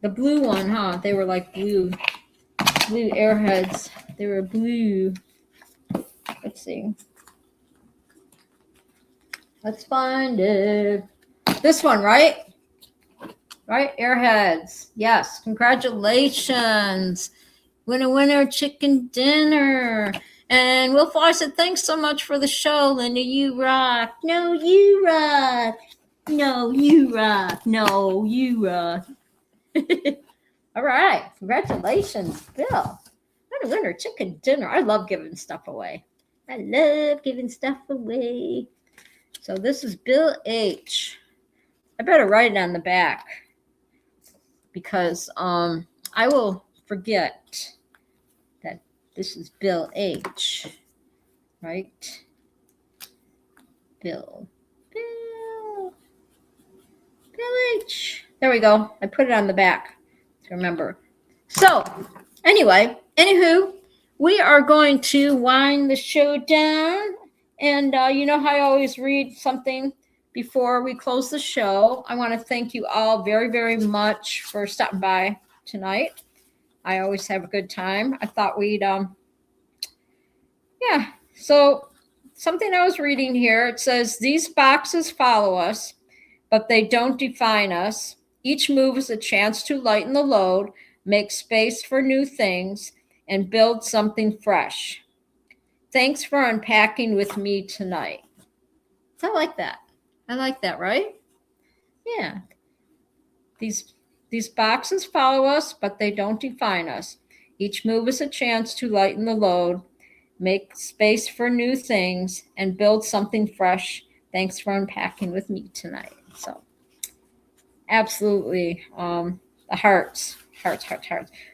The blue one, huh? They were like blue Airheads. They were blue. Let's see. Let's find it. This one, right? Right? Airheads. Yes. Congratulations. Winner chicken dinner. And Will Fly said, thanks so much for the show, Linda. You rock. No, you rock. No, you rock. No, you rock. All right. Congratulations, Bill. What a winner. Chicken dinner. I love giving stuff away. I love giving stuff away. So this is Bill H. I better write it on the back because I will forget that this is Bill H. Right? Bill H. There we go. I put it on the back to remember. So anyway, anywho, we are going to wind the show down. And you know how I always read something before we close the show. I want to thank you all very, very much for stopping by tonight. I always have a good time. I thought we'd, so something I was reading here, it says, these boxes follow us, but they don't define us. Each move is a chance to lighten the load, make space for new things, and build something fresh. Thanks for unpacking with me tonight. So I like that. I like that, right? Yeah. These boxes follow us, but they don't define us. Each move is a chance to lighten the load, make space for new things, and build something fresh. Thanks for unpacking with me tonight. So absolutely, the hearts.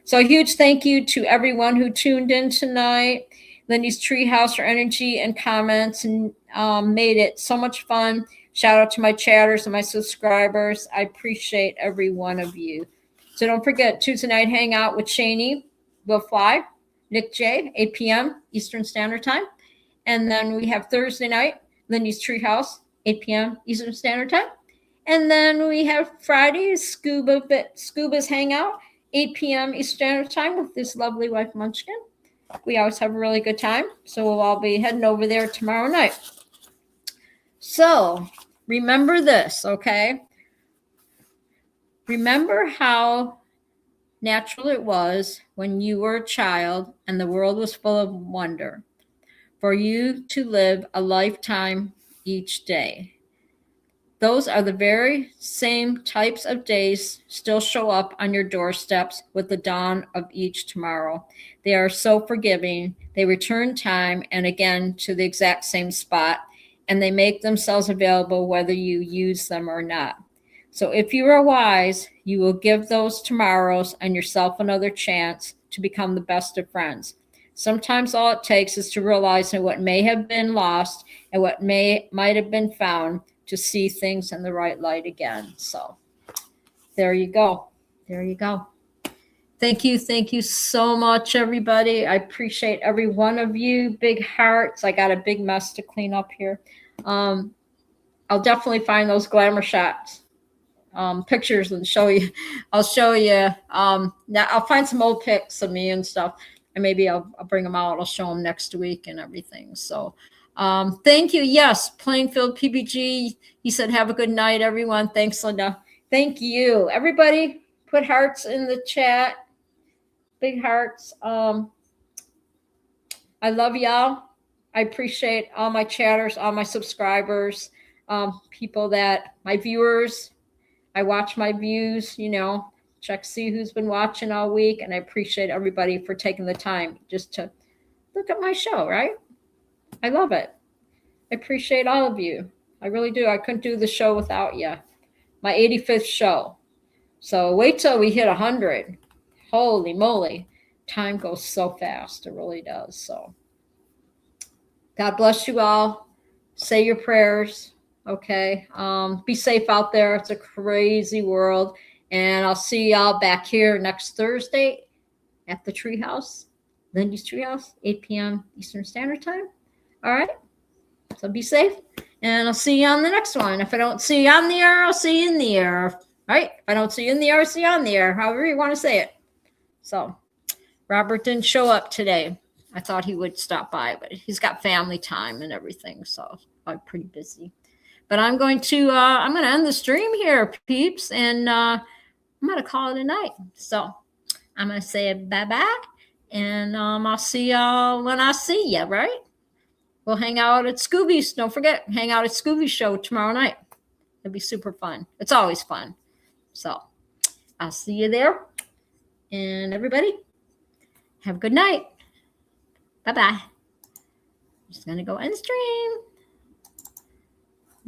So a huge thank you to everyone who tuned in tonight. Lindy's Treehouse for energy and comments and made it so much fun. Shout out to my chatters and my subscribers. I appreciate every one of you. So don't forget, Tuesday night hangout with Shani will fly. Nick J, 8 p.m. Eastern Standard Time. And then we have Thursday night, Lindy's Treehouse, 8 p.m. Eastern Standard Time. And then we have Friday, Scuba's Hangout, 8 p.m. Eastern Standard Time with this lovely wife, Munchkin. We always have a really good time. So we'll all be heading over there tomorrow night. So remember this, okay? Remember how natural it was when you were a child and the world was full of wonder for you to live a lifetime each day. Those are the very same types of days still show up on your doorsteps with the dawn of each tomorrow. They are so forgiving. They return time and again to the exact same spot, and they make themselves available whether you use them or not. So if you are wise, you will give those tomorrows and yourself another chance to become the best of friends. Sometimes all it takes is to realize that what may have been lost and what might have been found to see things in the right light again. So there you go. There you go. Thank you so much, everybody. I appreciate every one of you. Big hearts. I got a big mess to clean up here. I'll definitely find those glamour shots, pictures, and show you. I'll show you. Now I'll find some old pics of me and stuff, and maybe I'll bring them out. I'll show them next week and everything. So thank you. Yes, Plainfield PBG. He said, have a good night, everyone. Thanks, Linda. Thank you. Everybody put hearts in the chat. Big hearts. I love y'all. I appreciate all my chatters, all my subscribers, people that, my viewers. I watch my views, see who's been watching all week. And I appreciate everybody for taking the time just to look at my show, right? I love it. I appreciate all of you. I really do. I couldn't do the show without you. My 85th show. So wait till we hit 100. Holy moly. Time goes so fast. It really does. So God bless you all. Say your prayers. Okay. Be safe out there. It's a crazy world. And I'll see y'all back here next Thursday at the Treehouse, Lindy's Treehouse, 8 p.m. Eastern Standard Time. All right. So be safe. And I'll see you on the next one. If I don't see you on the air, I'll see you in the air. All right. If I don't see you in the air, I'll see you on the air. However you want to say it. So Robert didn't show up today. I thought he would stop by, but he's got family time and everything. So I'm pretty busy. But I'm going to end the stream here, peeps. And I'm going to call it a night. So I'm going to say bye-bye. And I'll see y'all when I see you, right? We'll hang out at Scooby's. Don't forget, hang out at Scooby's show tomorrow night. It'll be super fun. It's always fun. So I'll see you there. And everybody, have a good night. Bye-bye. I'm just going to go end stream.